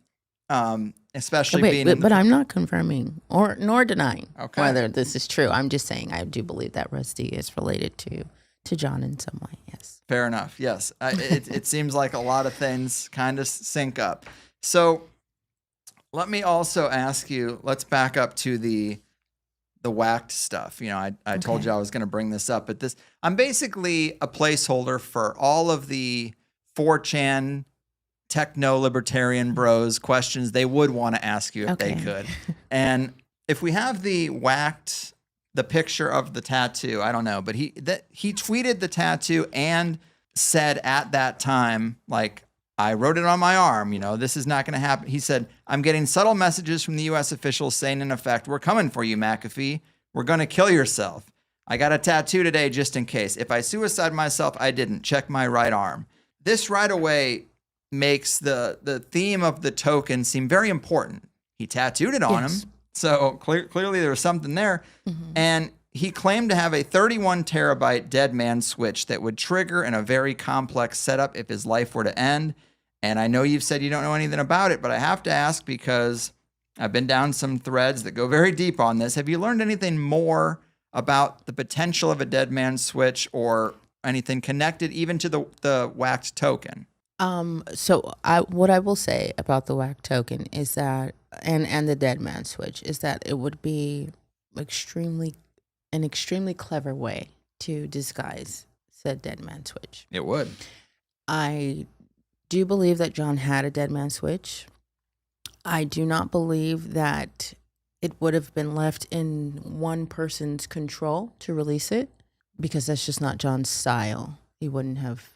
especially being. But I'm not confirming nor denying Okay. whether this is true. I'm just saying I do believe that Rusty is related to John in some way. Yes. Fair enough. Yes. It seems like a lot of things kind of sync up. So Let me also ask you, let's back up to the whacked stuff. You know, I told Okay. you I was going to bring this up, but I'm basically a placeholder for all of the 4chan techno-libertarian bros questions they would want to ask you if they Okay. could. And if we have the picture of the tattoo, I don't know, but he tweeted the tattoo and said at that time, like, I wrote it on my arm, you know, this is not going to happen. He said, I'm getting subtle messages from the U.S. officials saying, in effect, we're coming for you, McAfee. We're going to kill yourself. I got a tattoo today just in case. If I suicide myself, I didn't. Check my right arm. This right away makes the theme of the token seem very important. He tattooed it on Yes. him. So clearly there was something there. And he claimed to have a 31 terabyte dead man switch that would trigger in a very complex setup if his life were to end. And I know you've said you don't know anything about it, but I have to ask because I've been down some threads that go very deep on this. Have you learned anything more about the potential of a dead man switch or anything connected even to the whacked token? So what I will say about the WAC token is that, and the dead man switch, is that it would be an extremely clever way to disguise said dead man switch. It would. I do believe that John had a dead man switch. I do not believe that it would have been left in one person's control to release it, because that's just not John's style. He wouldn't have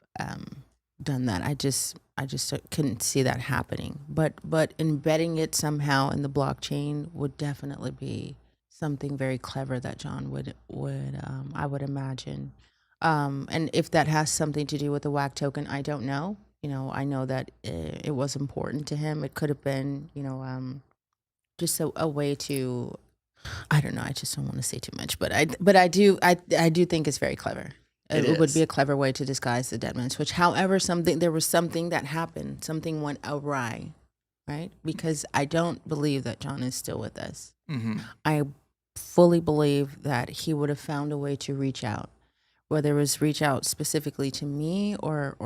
done that. I just couldn't see that happening. But embedding it somehow in the blockchain would definitely be something very clever that John would I would imagine. And if that has something to do with the WAC token, I don't know. You know, I know that it was important to him. It could have been, just a way to, I don't know. I just don't want to say too much, but I do think it's very clever. It would be a clever way to disguise the dead man switch. However, there was something that happened. Something went awry, right? Because I don't believe that John is still with us. Mm-hmm. I fully believe that he would have found a way to reach out, whether it was reach out specifically to me or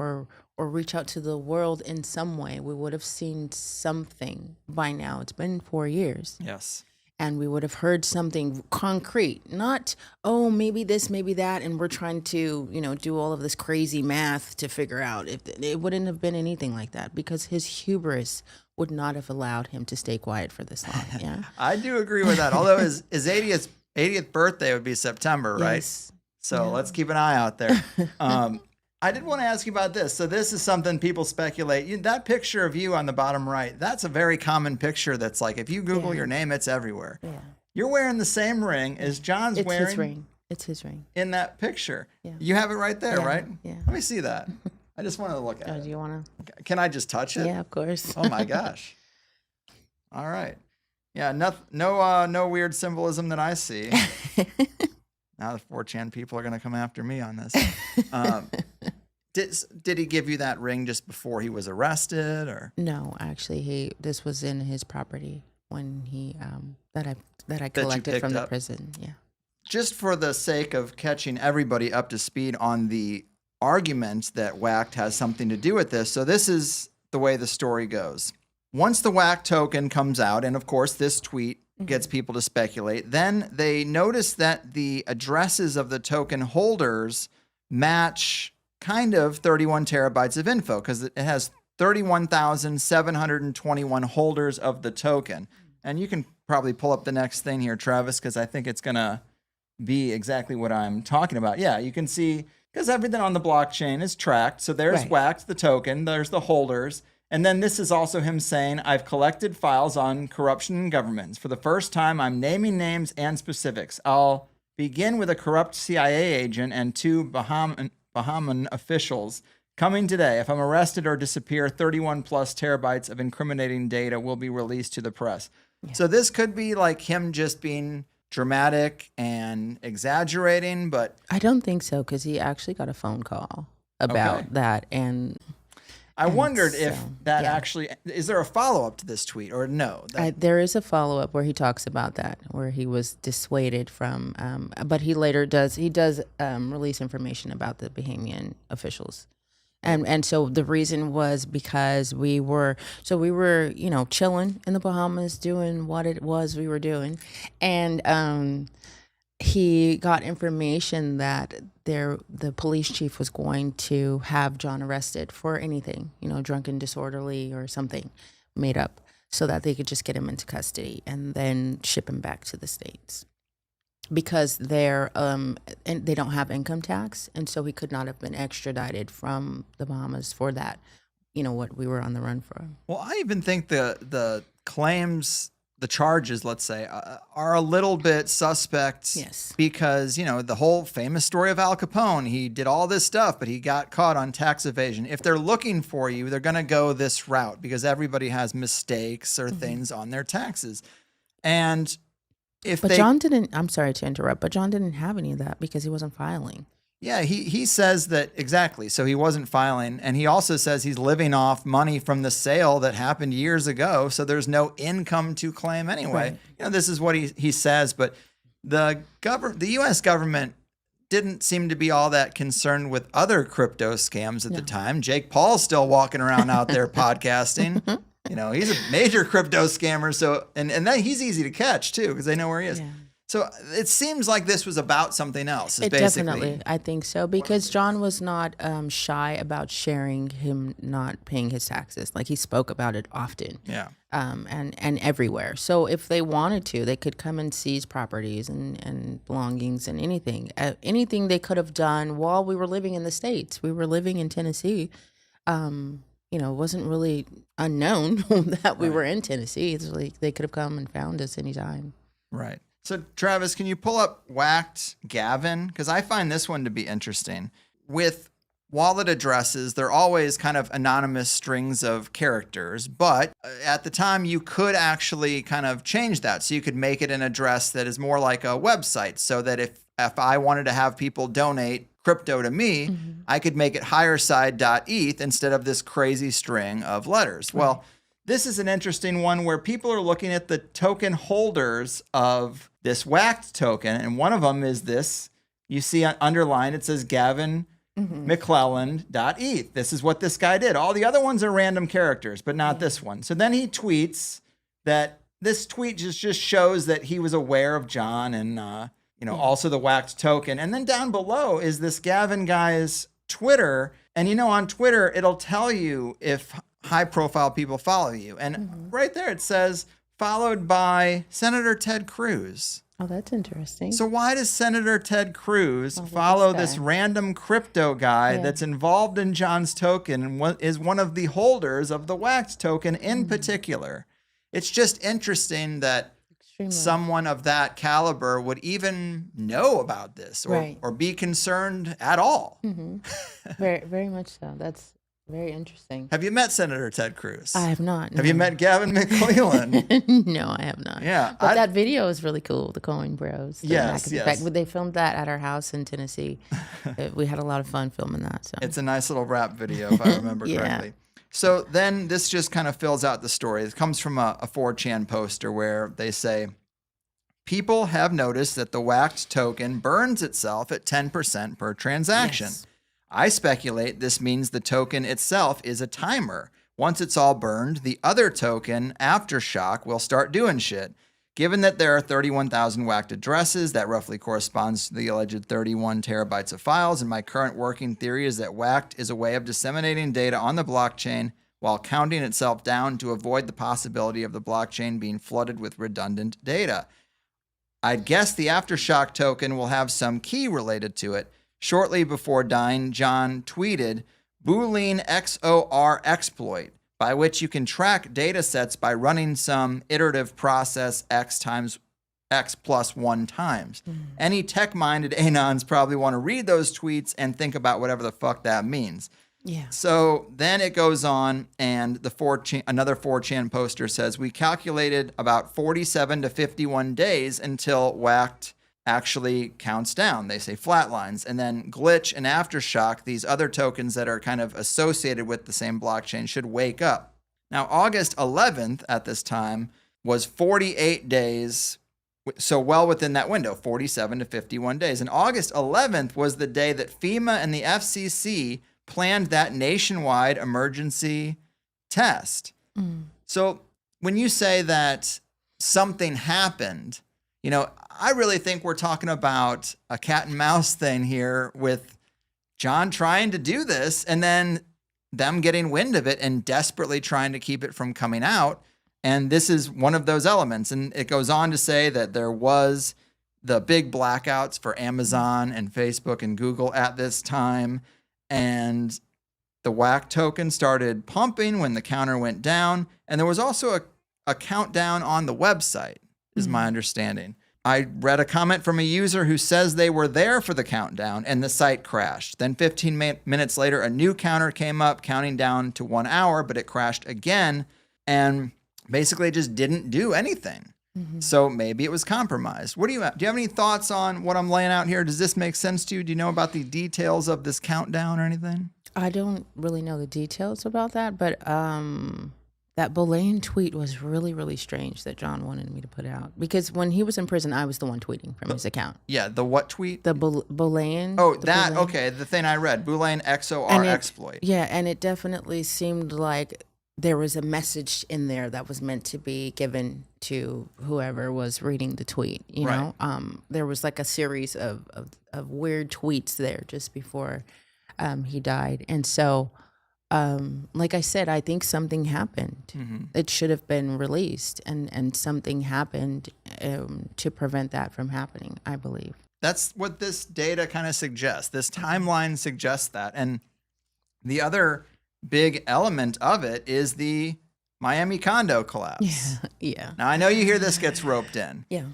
reach out to the world in some way. We would have seen something by now. It's been 4 years. Yes. And we would have heard something concrete, not, oh, maybe this, maybe that, and we're trying to, do all of this crazy math to figure out. If it wouldn't have been anything like that, because his hubris would not have allowed him to stay quiet for this long. Yeah, I do agree with that. Although his 80th birthday would be September, right? Yes. So let's keep an eye out there. I did want to ask you about this. So this is something people speculate. That picture of you on the bottom right, that's a very common picture that's like, if you Google your name, it's everywhere. Yeah. You're wearing the same ring as John's It's wearing his ring. It's his ring. in that picture. Yeah. You have it right there, Yeah, right? yeah. Let me see that. I just wanted to look at Oh, it. do you want Can I just touch to? it? Yeah, of course. Oh my gosh. All right. Yeah, no weird symbolism that I see. Now the 4chan people are going to come after me on this. Did he give you that ring just before he was arrested, or? No, actually, this was in his property when he that I collected from the prison. Yeah. Just for the sake of catching everybody up to speed on the argument that WHACKD has something to do with this, so this is the way the story goes. Once the WHACKD token comes out, and of course this tweet gets people to speculate, then they notice that the addresses of the token holders match kind of 31 terabytes of info, because it has 31,721 holders of the token. And you can probably pull up the next thing here, Travis, because I think it's going to be exactly what I'm talking about. Yeah, you can see, because everything on the blockchain is tracked. So there's WHACKD, the token, there's the holders. And then this is also him saying, I've collected files on corruption in governments. For the first time, I'm naming names and specifics. I'll begin with a corrupt CIA agent and 2 Bahamian officials coming today. If I'm arrested or disappear, 31 plus terabytes of incriminating data will be released to the press. Yeah. So this could be like him just being dramatic and exaggerating, but I don't think so, because he actually got a phone call about that. And I wondered if that actually, is there a follow-up to this tweet or no? There is a follow-up where he talks about that, where he was dissuaded from, but he later does release information about the Bahamian officials And so the reason was because we were chilling in the Bahamas doing what it was we were doing, and he got information that the police chief was going to have John arrested for anything, drunken disorderly or something made up, so that they could just get him into custody and then ship him back to the States. Because and they don't have income tax, and so he could not have been extradited from the Bahamas for that, what we were on the run for. Well, I even think the claims, the charges, let's say, are a little bit suspect. Yes. Because, the whole famous story of Al Capone, he did all this stuff, but he got caught on tax evasion. If they're looking for you, they're going to go this route because everybody has mistakes or things on their taxes. And John didn't, I'm sorry to interrupt, but John didn't have any of that because he wasn't filing. Yeah, he says that exactly. So he wasn't filing. And he also says he's living off money from the sale that happened years ago. So there's no income to claim anyway. Right. This is what he says. But the U.S. government didn't seem to be all that concerned with other crypto scams at the time. Jake Paul's still walking around out there podcasting. He's a major crypto scammer. So and then he's easy to catch too because they know where he is. Yeah. So it seems like this was about something else. Definitely, I think so, because John was not shy about sharing him not paying his taxes. Like, he spoke about it often. Yeah. And everywhere. So if they wanted to, they could come and seize properties and belongings and anything. Anything they could have done while we were living in the States. We were living in Tennessee. It wasn't really unknown that we were in Tennessee. It's like they could have come and found us anytime. Right. So, Travis, can you pull up Whacked Gavin? Because I find this one to be interesting. With wallet addresses, they're always kind of anonymous strings of characters. But at the time, you could actually kind of change that. So you could make it an address that is more like a website, so that if I wanted to have people donate crypto to me, I could make it higherside.eth instead of this crazy string of letters. Right. Well, this is an interesting one where people are looking at the token holders of this Whacked token, and one of them is this. You see underlined, it says Gavin McClelland.eth. This is what this guy did. All the other ones are random characters, but not this one. So then he tweets that this tweet just shows that he was aware of John and also the Whacked token. And then down below is this Gavin guy's Twitter. And on Twitter, it'll tell you if high profile people follow you. And right there it says, followed by Senator Ted Cruz. Oh, that's interesting. So why does Senator Ted Cruz follow this random crypto guy that's involved in John's token and is one of the holders of the Whacked token in particular? It's just interesting that someone of that caliber would even know about this or be concerned at all. Very, very much so. That's very interesting. Have you met Senator Ted Cruz? I have not. No. Have you met Gavin McClelland? No, I have not. Yeah. But that video is really cool, the Coen Bros. Yes. In fact, they filmed that at our house in Tennessee. We had a lot of fun filming that. So it's a nice little rap video, if I remember correctly. So then this just kind of fills out the story. It comes from a 4chan poster where they say, people have noticed that the Whacked token burns itself at 10% per transaction. Yes. I speculate this means the token itself is a timer. Once it's all burned, the other token, Aftershock, will start doing shit. Given that there are 31,000 Whacked addresses, that roughly corresponds to the alleged 31 terabytes of files, and my current working theory is that Whacked is a way of disseminating data on the blockchain while counting itself down to avoid the possibility of the blockchain being flooded with redundant data. I'd guess the Aftershock token will have some key related to it. Shortly before dying, John tweeted, Boolean XOR exploit, by which you can track data sets by running some iterative process x times x plus 1 times. Any tech-minded anons probably want to read those tweets and think about whatever the fuck that means. Yeah. So then it goes on, and another 4chan poster says, we calculated about 47 to 51 days until Whacked actually counts down. They say flatlines. And then Glitch and Aftershock, these other tokens that are kind of associated with the same blockchain, should wake up. Now, August 11th at this time was 48 days, so well within that window, 47 to 51 days. And August 11th was the day that FEMA and the FCC planned that nationwide emergency test. So when you say that something happened, I really think we're talking about a cat and mouse thing here with John trying to do this and then them getting wind of it and desperately trying to keep it from coming out. And this is one of those elements. And it goes on to say that there was the big blackouts for Amazon and Facebook and Google at this time. And the WHACK token started pumping when the counter went down. And there was also a countdown on the website, is my understanding. I read a comment from a user who says they were there for the countdown and the site crashed. Then 15 minutes later, a new counter came up counting down to 1 hour, but it crashed again and basically just didn't do anything. So maybe it was compromised. What do you have? Do you have any thoughts on what I'm laying out here? Does this make sense to you? Do you know about the details of this countdown or anything? I don't really know the details about that, but that Boleyn tweet was really, really strange that John wanted me to put out. Because when he was in prison, I was the one tweeting from his account. Yeah, the what tweet? The Boleyn. Oh, that, okay, the thing I read, Boleyn XOR exploit. Yeah, and it definitely seemed like there was a message in there that was meant to be given to whoever was reading the tweet, you know? There was like a series of weird tweets there just before he died. And so... like I said, I think something happened. It should have been released, and something happened to prevent that from happening, I believe. That's what this data kind of suggests. This timeline suggests that. And the other big element of it is the Miami condo collapse. Yeah. Now, I know you hear this gets roped in. Yeah.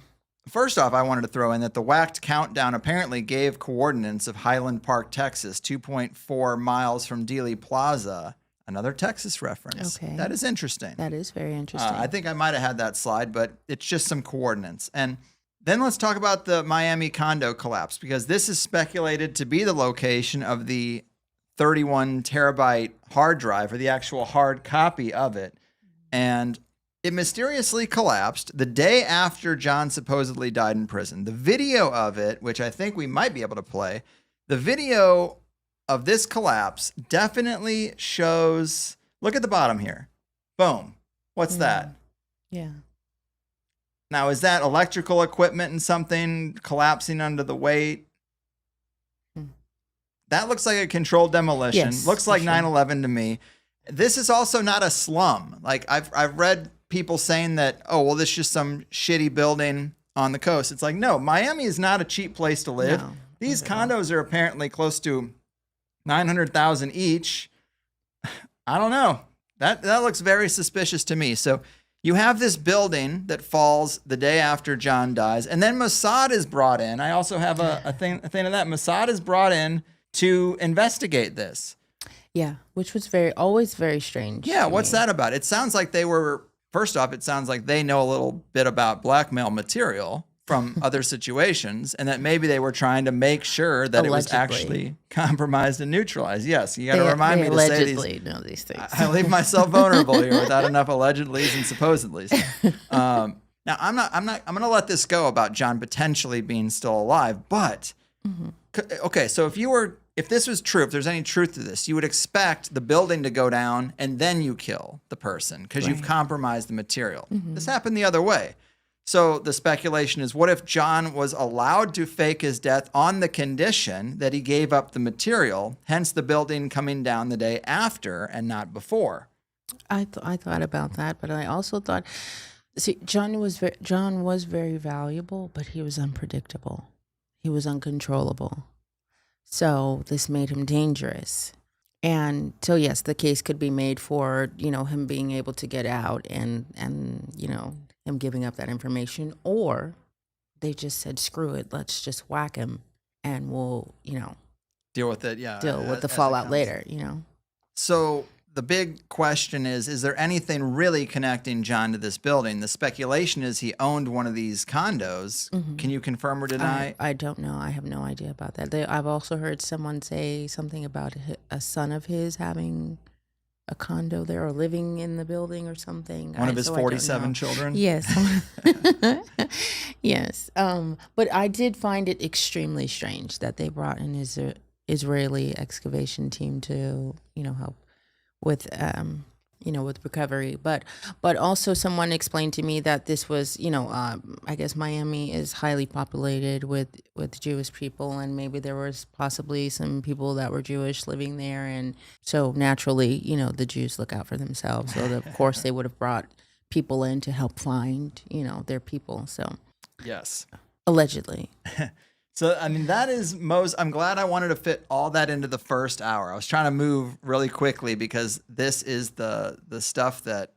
First off, I wanted to throw in that the WHACD countdown apparently gave coordinates of Highland Park, Texas, 2.4 miles from Dealey Plaza. Another Texas reference. Okay. That is interesting. That is very interesting. I think I might have had that slide, but it's just some coordinates. And then let's talk about the Miami condo collapse, because this is speculated to be the location of the 31 terabyte hard drive, or the actual hard copy of it. And it mysteriously collapsed the day after John supposedly died in prison. The video of it, which I think we might be able to play, the video of this collapse definitely shows, look at the bottom here. Boom. What's that? Yeah. Now, is that electrical equipment and something collapsing under the weight? That looks like a controlled demolition. Yes, looks like sure. 9/11 to me. This is also not a slum. Like I've read people saying that, oh, well, this is just some shitty building on the coast. It's like, no, Miami is not a cheap place to live. No, These not at all. condos are apparently close to $900,000 each. I don't know. That looks very suspicious to me. So you have this building that falls the day after John dies, and then Mossad is brought in. I also have a thing of that. Mossad is brought in to investigate this. Yeah, which was always very strange. Yeah, to what's me. that about? It sounds like first off, it sounds like they know a little bit about blackmail material from other situations, and that maybe they were trying to make sure that it was Allegedly. actually compromised and neutralized. Yes, you got to remind me to say these. Allegedly know these things. I leave myself vulnerable here without enough allegedlys and supposedlys. Now, I'm going to let this go about John potentially being still alive, but okay, so if this was true, if there's any truth to this, you would expect the building to go down and then you kill the person because you've compromised the material. This happened the other way. So the speculation is, what if John was allowed to fake his death on the condition that he gave up the material, hence the building coming down the day after and not before? I thought about that, but I also thought, see, John was very valuable, but he was unpredictable. He was uncontrollable. So this made him dangerous. And so, yes, the case could be made for, him being able to get out and him giving up that information. Or they just said, screw it, let's just whack him and we'll, Deal with it, yeah. deal with the as it fallout comes. later, So the big question is there anything really connecting John to this building? The speculation is he owned one of these condos. Can you confirm or deny? I don't know. I have no idea about that. I've also heard someone say something about a son of his having a condo there or living in the building or something. One of his so I don't 47 know. children? Yes. Yes. But I did find it extremely strange that they brought in his Israeli excavation team to, help with, with recovery. But also someone explained to me that this was, I guess Miami is highly populated with Jewish people, and maybe there was possibly some people that were Jewish living there, and so naturally, the Jews look out for themselves. So of course they would have brought people in to help find, their people. So Yes. allegedly. So, I mean, that is I'm glad I wanted to fit all that into the first hour. I was trying to move really quickly because this is the stuff that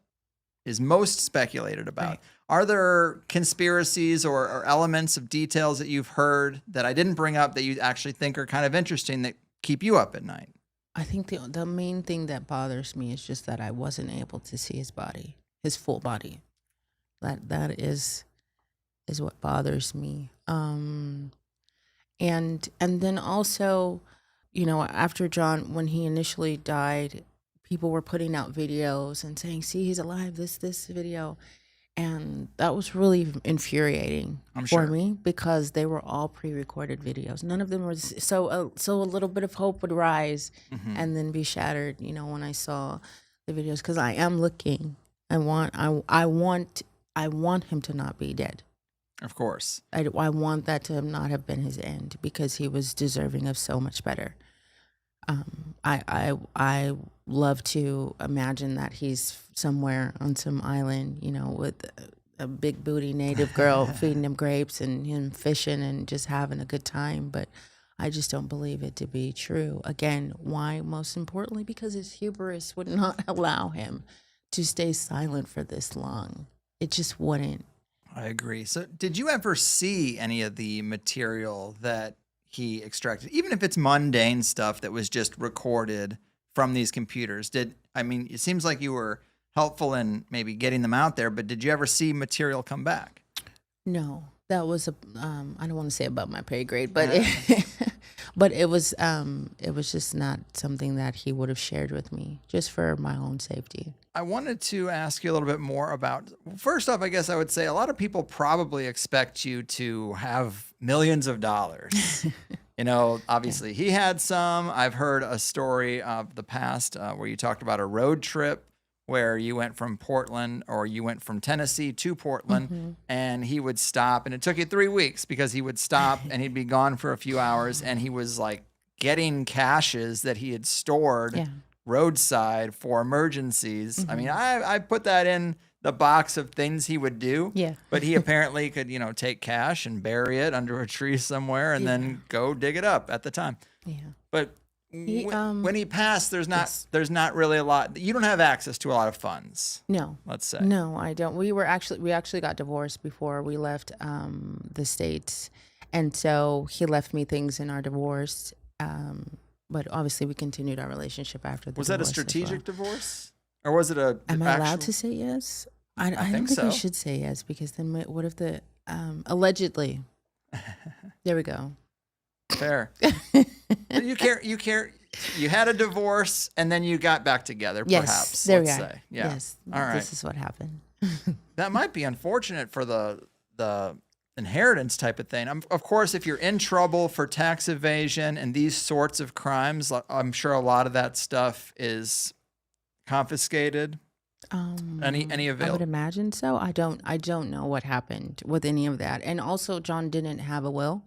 is most speculated about. Right. Are there conspiracies or elements of details that you've heard that I didn't bring up that you actually think are kind of interesting that keep you up at night? I think the main thing that bothers me is just that I wasn't able to see his body, his full body. That is what bothers me. And then also, after John, when he initially died, people were putting out videos and saying, "See, he's alive." This video, and that was really infuriating I'm for sure. me because they were all pre-recorded videos. None of them were so a little bit of hope would rise Mhm. and then be shattered. When I saw the videos, because I am looking. I want him to not be dead. Of course. I want that to not have been his end because he was deserving of so much better. I love to imagine that he's somewhere on some island, with a big booty native girl feeding him grapes and him fishing and just having a good time. But I just don't believe it to be true. Again, why? Most importantly, because his hubris would not allow him to stay silent for this long. It just wouldn't. I agree. So, did you ever see any of the material that he extracted, even if it's mundane stuff that was just recorded from these computers? It seems like you were helpful in maybe getting them out there, but did you ever see material come back? No, that was I don't want to say above my pay grade, but but it was just not something that he would have shared with me, just for my own safety. I wanted to ask you a little bit more about, first off, I guess I would say a lot of people probably expect you to have millions of dollars. Obviously he had some. I've heard a story of the past where you talked about a road trip where you went from Portland, or you went from Tennessee to Portland, and he would stop, and it took you 3 weeks because he would stop and he'd be gone for a few hours, and he was like getting caches that he had stored Yeah. roadside for emergencies. I mean, I put that in the box of things he would do. Yeah. But he apparently could, take cash and bury it under a tree somewhere and then go dig it up at the time. Yeah. But He, when he passed, there's yes. not really a lot. You don't have access to a lot of funds, No. let's say. No, I don't. We actually got divorced before we left the States. And so he left me things in our divorce. But obviously we continued our relationship after the Was that a divorce as strategic well. divorce? Or was it a Am I actual... allowed to say yes? I don't think think so. I should say yes, because then what if the allegedly? There we go. Fair. But you had a divorce and then you got back together, Yes, perhaps. there we let's are. say. Yeah. Yes, All right. this is what happened. That might be unfortunate for the inheritance type of thing. Of course, if you're in trouble for tax evasion and these sorts of crimes, I'm sure a lot of that stuff is confiscated. Any I would avail? imagine so. I don't know what happened with any of that. And also, John didn't have a will,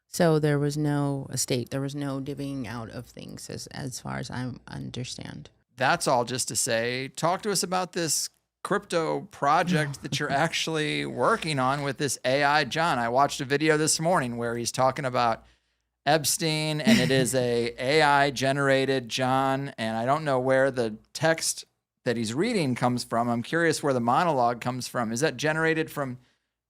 so there was no estate. There was no divvying out of things, as far as I understand. That's all just to say, talk to us about this crypto project that you're actually working on with this AI John. I watched a video this morning where he's talking about Epstein, and it is a AI generated John, and I don't know where the text that he's reading comes from. I'm curious where the monologue comes from. Is that generated from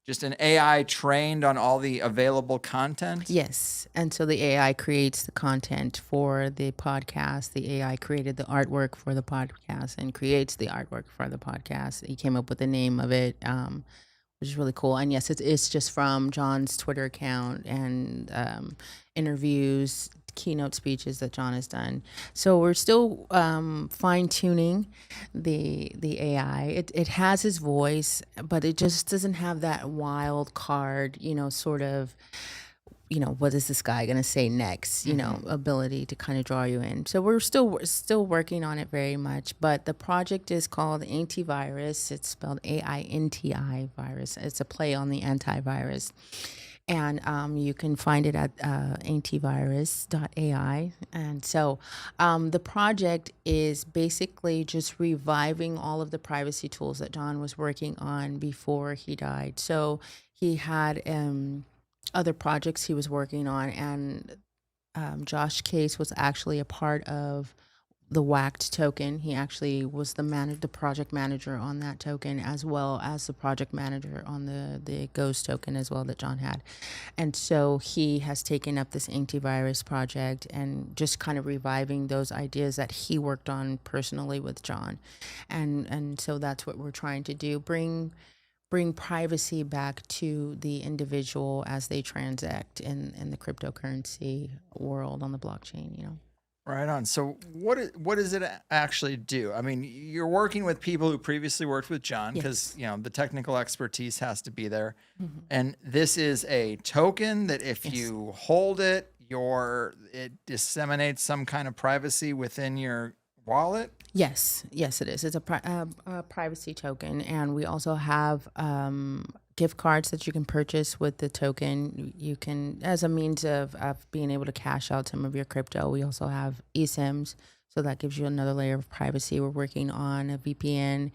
just an AI trained on all the available content? Yes. And so the AI creates the content for the podcast. The AI created the artwork for the podcast and creates the artwork for the podcast. He came up with the name of it, which is really cool. And yes, it's just from John's Twitter account and interviews, keynote speeches that John has done. So we're still fine tuning the AI. It has his voice, but it just doesn't have that wild card, sort of what is this guy going to say next, ability to kind of draw you in. So we're still working on it very much, but the project is called Antivirus. It's spelled AINTI virus. It's a play on the antivirus. And you can find it at antivirus.ai. And so the project is basically just reviving all of the privacy tools that John was working on before he died. So he had other projects he was working on, and Josh Case was actually a part of the WHACKD token. He actually was the project manager on that token, as well as the project manager on the Ghost token as well that John had. And so he has taken up this antivirus project and just kind of reviving those ideas that he worked on personally with John. And so that's what we're trying to do, bring privacy back to the individual as they transact in the cryptocurrency world on the blockchain. Right on. So what does it actually do? I mean, you're working with people who previously worked with John because, Yes. the technical expertise has to be there. And this is a token that if Yes. you hold it, it disseminates some kind of privacy within your wallet. Yes, it is. It's a privacy token, and we also have gift cards that you can purchase with the token. You can, as a means of being able to cash out some of your crypto. We also have eSIMs, so that gives you another layer of privacy. We're working on a VPN,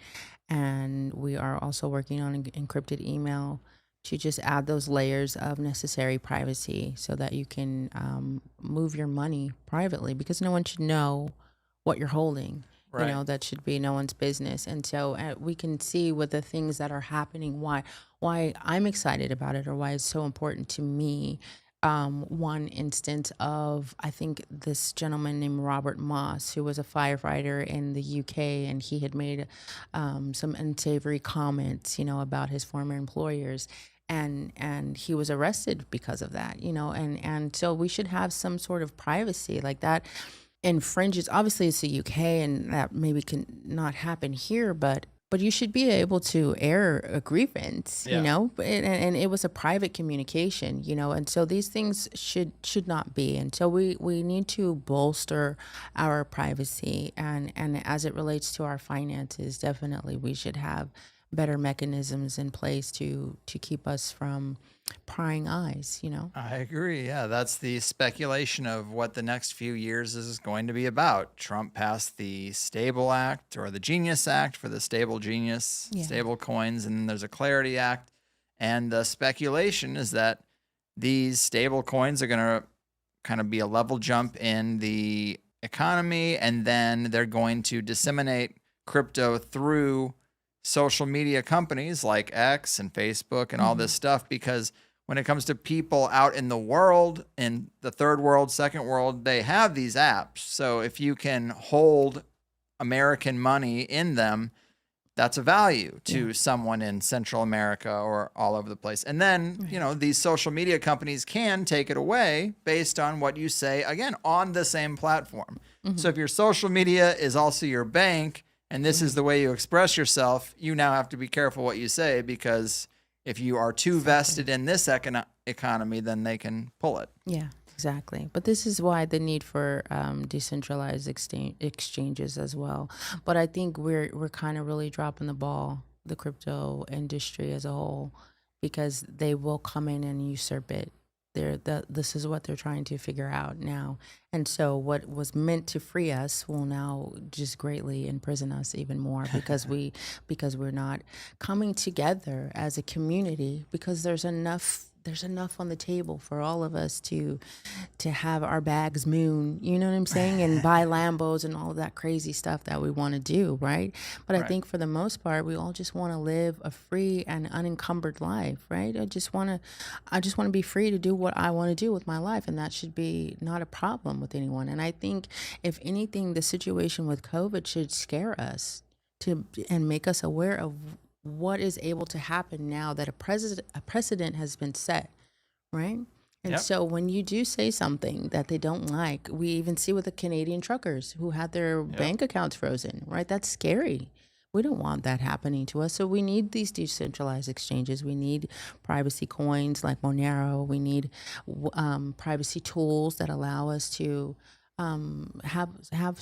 and we are also working on encrypted email to just add those layers of necessary privacy so that you can move your money privately, because no one should know what you're holding. Right. That should be no one's business. And so we can see with the things that are happening why I'm excited about it, or why it's so important to me. One instance of, I think, this gentleman named Robert Moss, who was a firefighter in the UK, and he had made some unsavory comments, about his former employers. And he was arrested because of that, and so we should have some sort of privacy like that. Infringes, obviously it's the UK, and that maybe can not happen here, but you should be able to air a grievance, Yeah. and it was a private communication, and so these things should not be. And so we need to bolster our privacy, and as it relates to our finances, definitely we should have better mechanisms in place to keep us from prying eyes. I agree. Yeah, that's the speculation of what the next few years is going to be about. Trump passed the Stable Act, or the Genius Act, for the stable genius, Yeah. stable coins, and then there's a Clarity Act. And the speculation is that these stable coins are going to kind of be a level jump in the economy, and then they're going to disseminate crypto through social media companies like X and Facebook and all this stuff, because when it comes to people out in the world, in the third world, second world, they have these apps. So if you can hold American money in them, that's a value to someone in Central America or all over the place. And then, these social media companies can take it away based on what you say, again, on the same platform. So if your social media is also your bank, and this is the way you express yourself, you now have to be careful what you say, because if you are too vested in this economy, then they can pull it. Yeah, exactly. But this is why the need for decentralized exchanges as well. But I think we're kind of really dropping the ball, the crypto industry as a whole, because they will come in and usurp it. This is what they're trying to figure out now. And so what was meant to free us will now just greatly imprison us even more, because we're not coming together as a community, because there's enough on the table for all of us to have our bags moon, you know what I'm saying, and buy Lambos and all of that crazy stuff that we want to do, right? But I think for the most part, we all just want to live a free and unencumbered life, right? I just want to be free to do what I want to do with my life, and that should be not a problem with anyone. And I think, if anything, the situation with COVID should scare us and make us aware of what is able to happen now that a precedent has been set, right? And Yep. so when you do say something that they don't like, we even see with the Canadian truckers who had their bank accounts frozen, right? That's scary. We don't want that happening to us. So we need these decentralized exchanges. We need privacy coins like Monero. We need privacy tools that allow us to have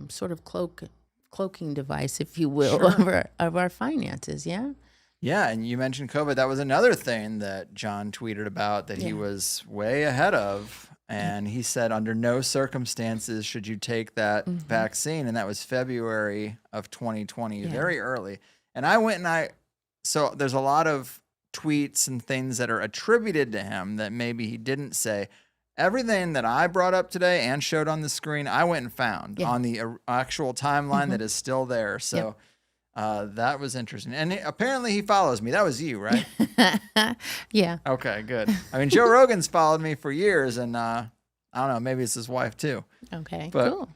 sort of cloaking device, if you will, Sure. of our finances. Yeah. Yeah, and you mentioned COVID. That was another thing that John tweeted about that he Yeah. was way ahead of. And he said, under no circumstances should you take that Hmm. vaccine. And that was February of 2020, Yeah. very early. And I went and so there's a lot of tweets and things that are attributed to him that maybe he didn't say. Everything that I brought up today and showed on the screen, I went and found Yeah. on the actual timeline Hmm. that is still there. Yep. So that was interesting. And apparently he follows me. That was you, right? Yeah. Okay, good. I mean, Joe Rogan's followed me for years, and I don't know, maybe it's his wife too. Okay. But Cool.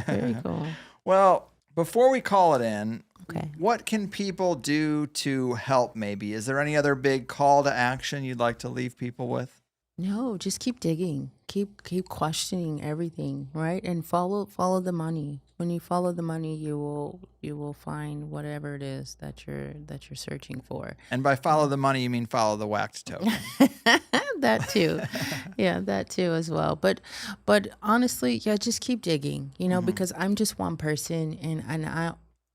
Very cool. well, before we call it in, Okay. what can people do to help maybe? Is there any other big call to action you'd like to leave people with? No, just keep digging. Keep questioning everything, right? And follow the money. When you follow the money, you will find whatever it is that you're searching for. And by follow the money, you mean follow the whacked token. That too. Yeah, that too as well. But honestly, yeah, just keep digging, because I'm just one person, and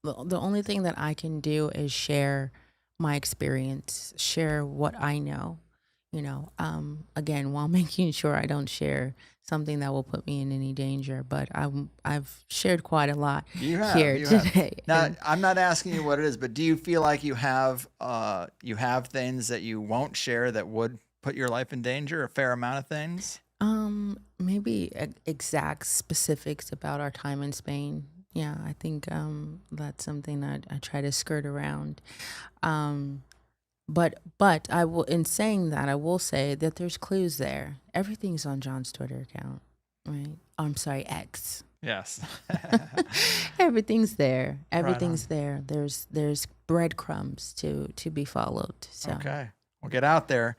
the only thing that I can do is share my experience, share what I know, again, while making sure I don't share something that will put me in any danger. But I've shared quite a lot You have. here today. Now, And I'm not asking you what it is, but do you feel like you have things that you won't share that would put your life in danger? A fair amount of things. maybe exact specifics about our time in Spain. Yeah, I think that's something that I try to skirt around. Um, but I will, in saying that, I will say that there's clues there. Everything's on John's Twitter account, right? I'm sorry, X. Yes. Everything's there. Right Everything's on. there. There's breadcrumbs to be followed. So Okay. Well, get out there.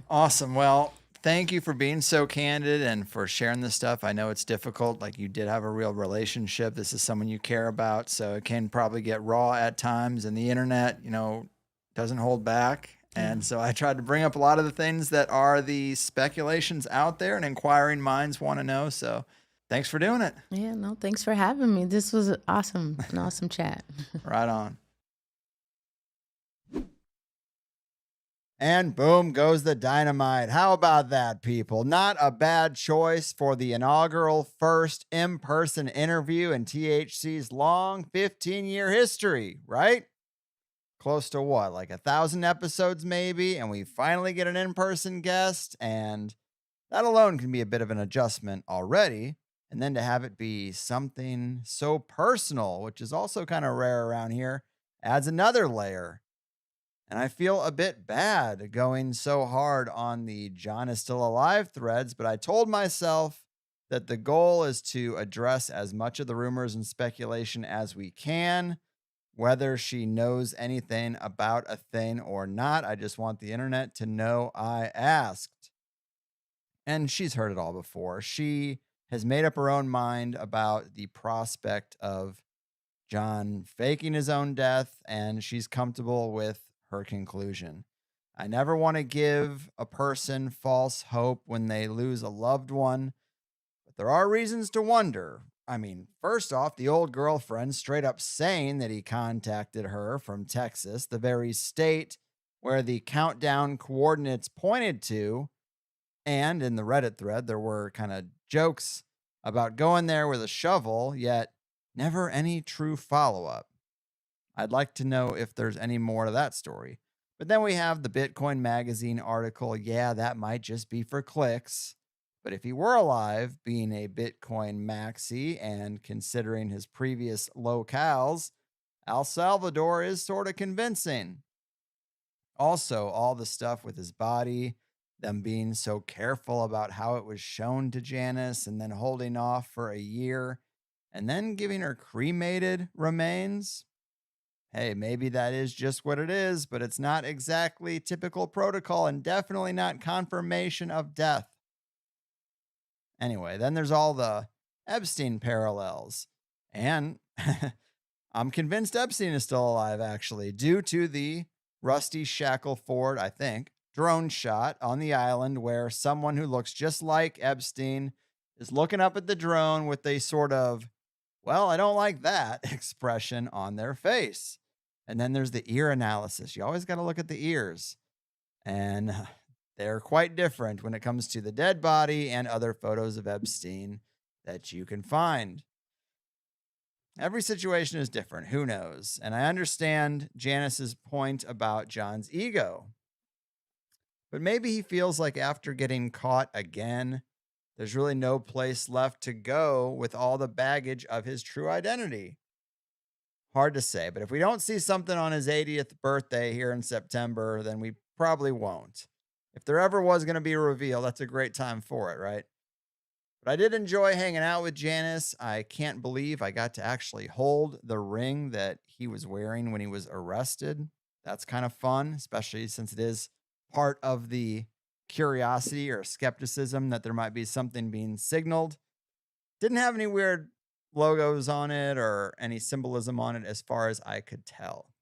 Awesome. Well, thank you for being so candid and for sharing this stuff. I know it's difficult. Like, you did have a real relationship. This is someone you care about. So it can probably get raw at times. And the internet, doesn't hold back. And so I tried to bring up a lot of the things that are the speculations out there and inquiring minds want to know. So thanks for doing it. yeah, no, thanks for having me. This was awesome, an awesome chat. Right on. And boom goes the dynamite. How about that, people? Not a bad choice for the inaugural first in-person interview in THC's long 15-year history, right? Close to what, like 1,000 episodes maybe, and we finally get an in-person guest, and that alone can be a bit of an adjustment already. And then to have it be something so personal, which is also kind of rare around here, adds another layer. And I feel a bit bad going so hard on the John is still alive threads, but I told myself that the goal is to address as much of the rumors and speculation as we can. Whether she knows anything about a thing or not, I just want the internet to know I asked. And she's heard it all before. She has made up her own mind about the prospect of John faking his own death, and she's comfortable with her conclusion. I never want to give a person false hope when they lose a loved one, but there are reasons to wonder. I mean, first off, the old girlfriend straight up saying that he contacted her from Texas, the very state where the countdown coordinates pointed to. And in the Reddit thread, there were kind of jokes about going there with a shovel, yet never any true follow up. I'd like to know if there's any more to that story. But then we have the Bitcoin Magazine article. Yeah, that might just be for clicks. But if he were alive, being a Bitcoin maxi and considering his previous locales, El Salvador is sort of convincing. Also, all the stuff with his body, them being so careful about how it was shown to Janice and then holding off for a year and then giving her cremated remains. Hey, maybe that is just what it is, but it's not exactly typical protocol and definitely not confirmation of death. Anyway, then there's all the Epstein parallels. And I'm convinced Epstein is still alive, actually, due to the Rusty Shackleford, I think, drone shot on the island where someone who looks just like Epstein is looking up at the drone with a sort of, well, I don't like that expression on their face. And then there's the ear analysis. You always got to look at the ears. And they're quite different when it comes to the dead body and other photos of Epstein that you can find. Every situation is different. Who knows? And I understand Janice's point about John's ego. But maybe he feels like after getting caught again, there's really no place left to go with all the baggage of his true identity. Hard to say, but if we don't see something on his 80th birthday here in September, then we probably won't. If there ever was going to be a reveal, that's a great time for it, right? But I did enjoy hanging out with Janice. I can't believe I got to actually hold the ring that he was wearing when he was arrested. That's kind of fun, especially since it is part of the curiosity or skepticism that there might be something being signaled. Didn't have any weird logos on it or any symbolism on it as far as I could tell.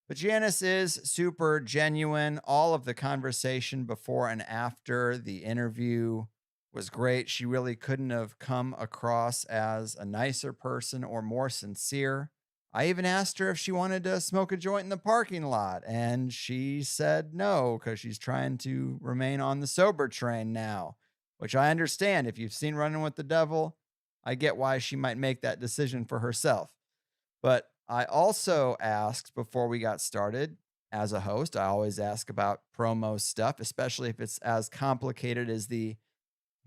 But Janice is super genuine. All of the conversation before and after the interview was great. She really couldn't have come across as a nicer person or more sincere. I even asked her if she wanted to smoke a joint in the parking lot, and she said no because she's trying to remain on the sober train now, which I understand. If you've seen Running with the Devil, I get why she might make that decision for herself. But I also asked before we got started, as a host, I always ask about promo stuff, especially if it's as complicated as the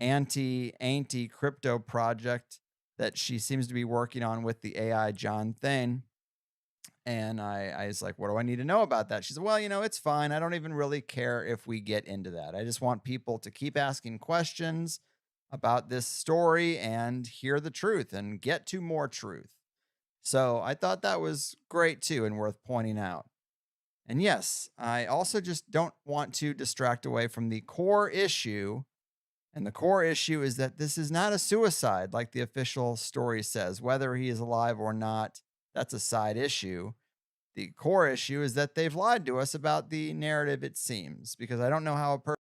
anti-crypto project that she seems to be working on with the AI John Thane. And I was like, what do I need to know about that? She said, well, it's fine. I don't even really care if we get into that. I just want people to keep asking questions about this story and hear the truth and get to more truth. So I thought that was great too and worth pointing out. And yes, I also just don't want to distract away from the core issue. And the core issue is that this is not a suicide like the official story says. Whether he is alive or not, that's a side issue. The core issue is that they've lied to us about the narrative, it seems, because I don't know how a person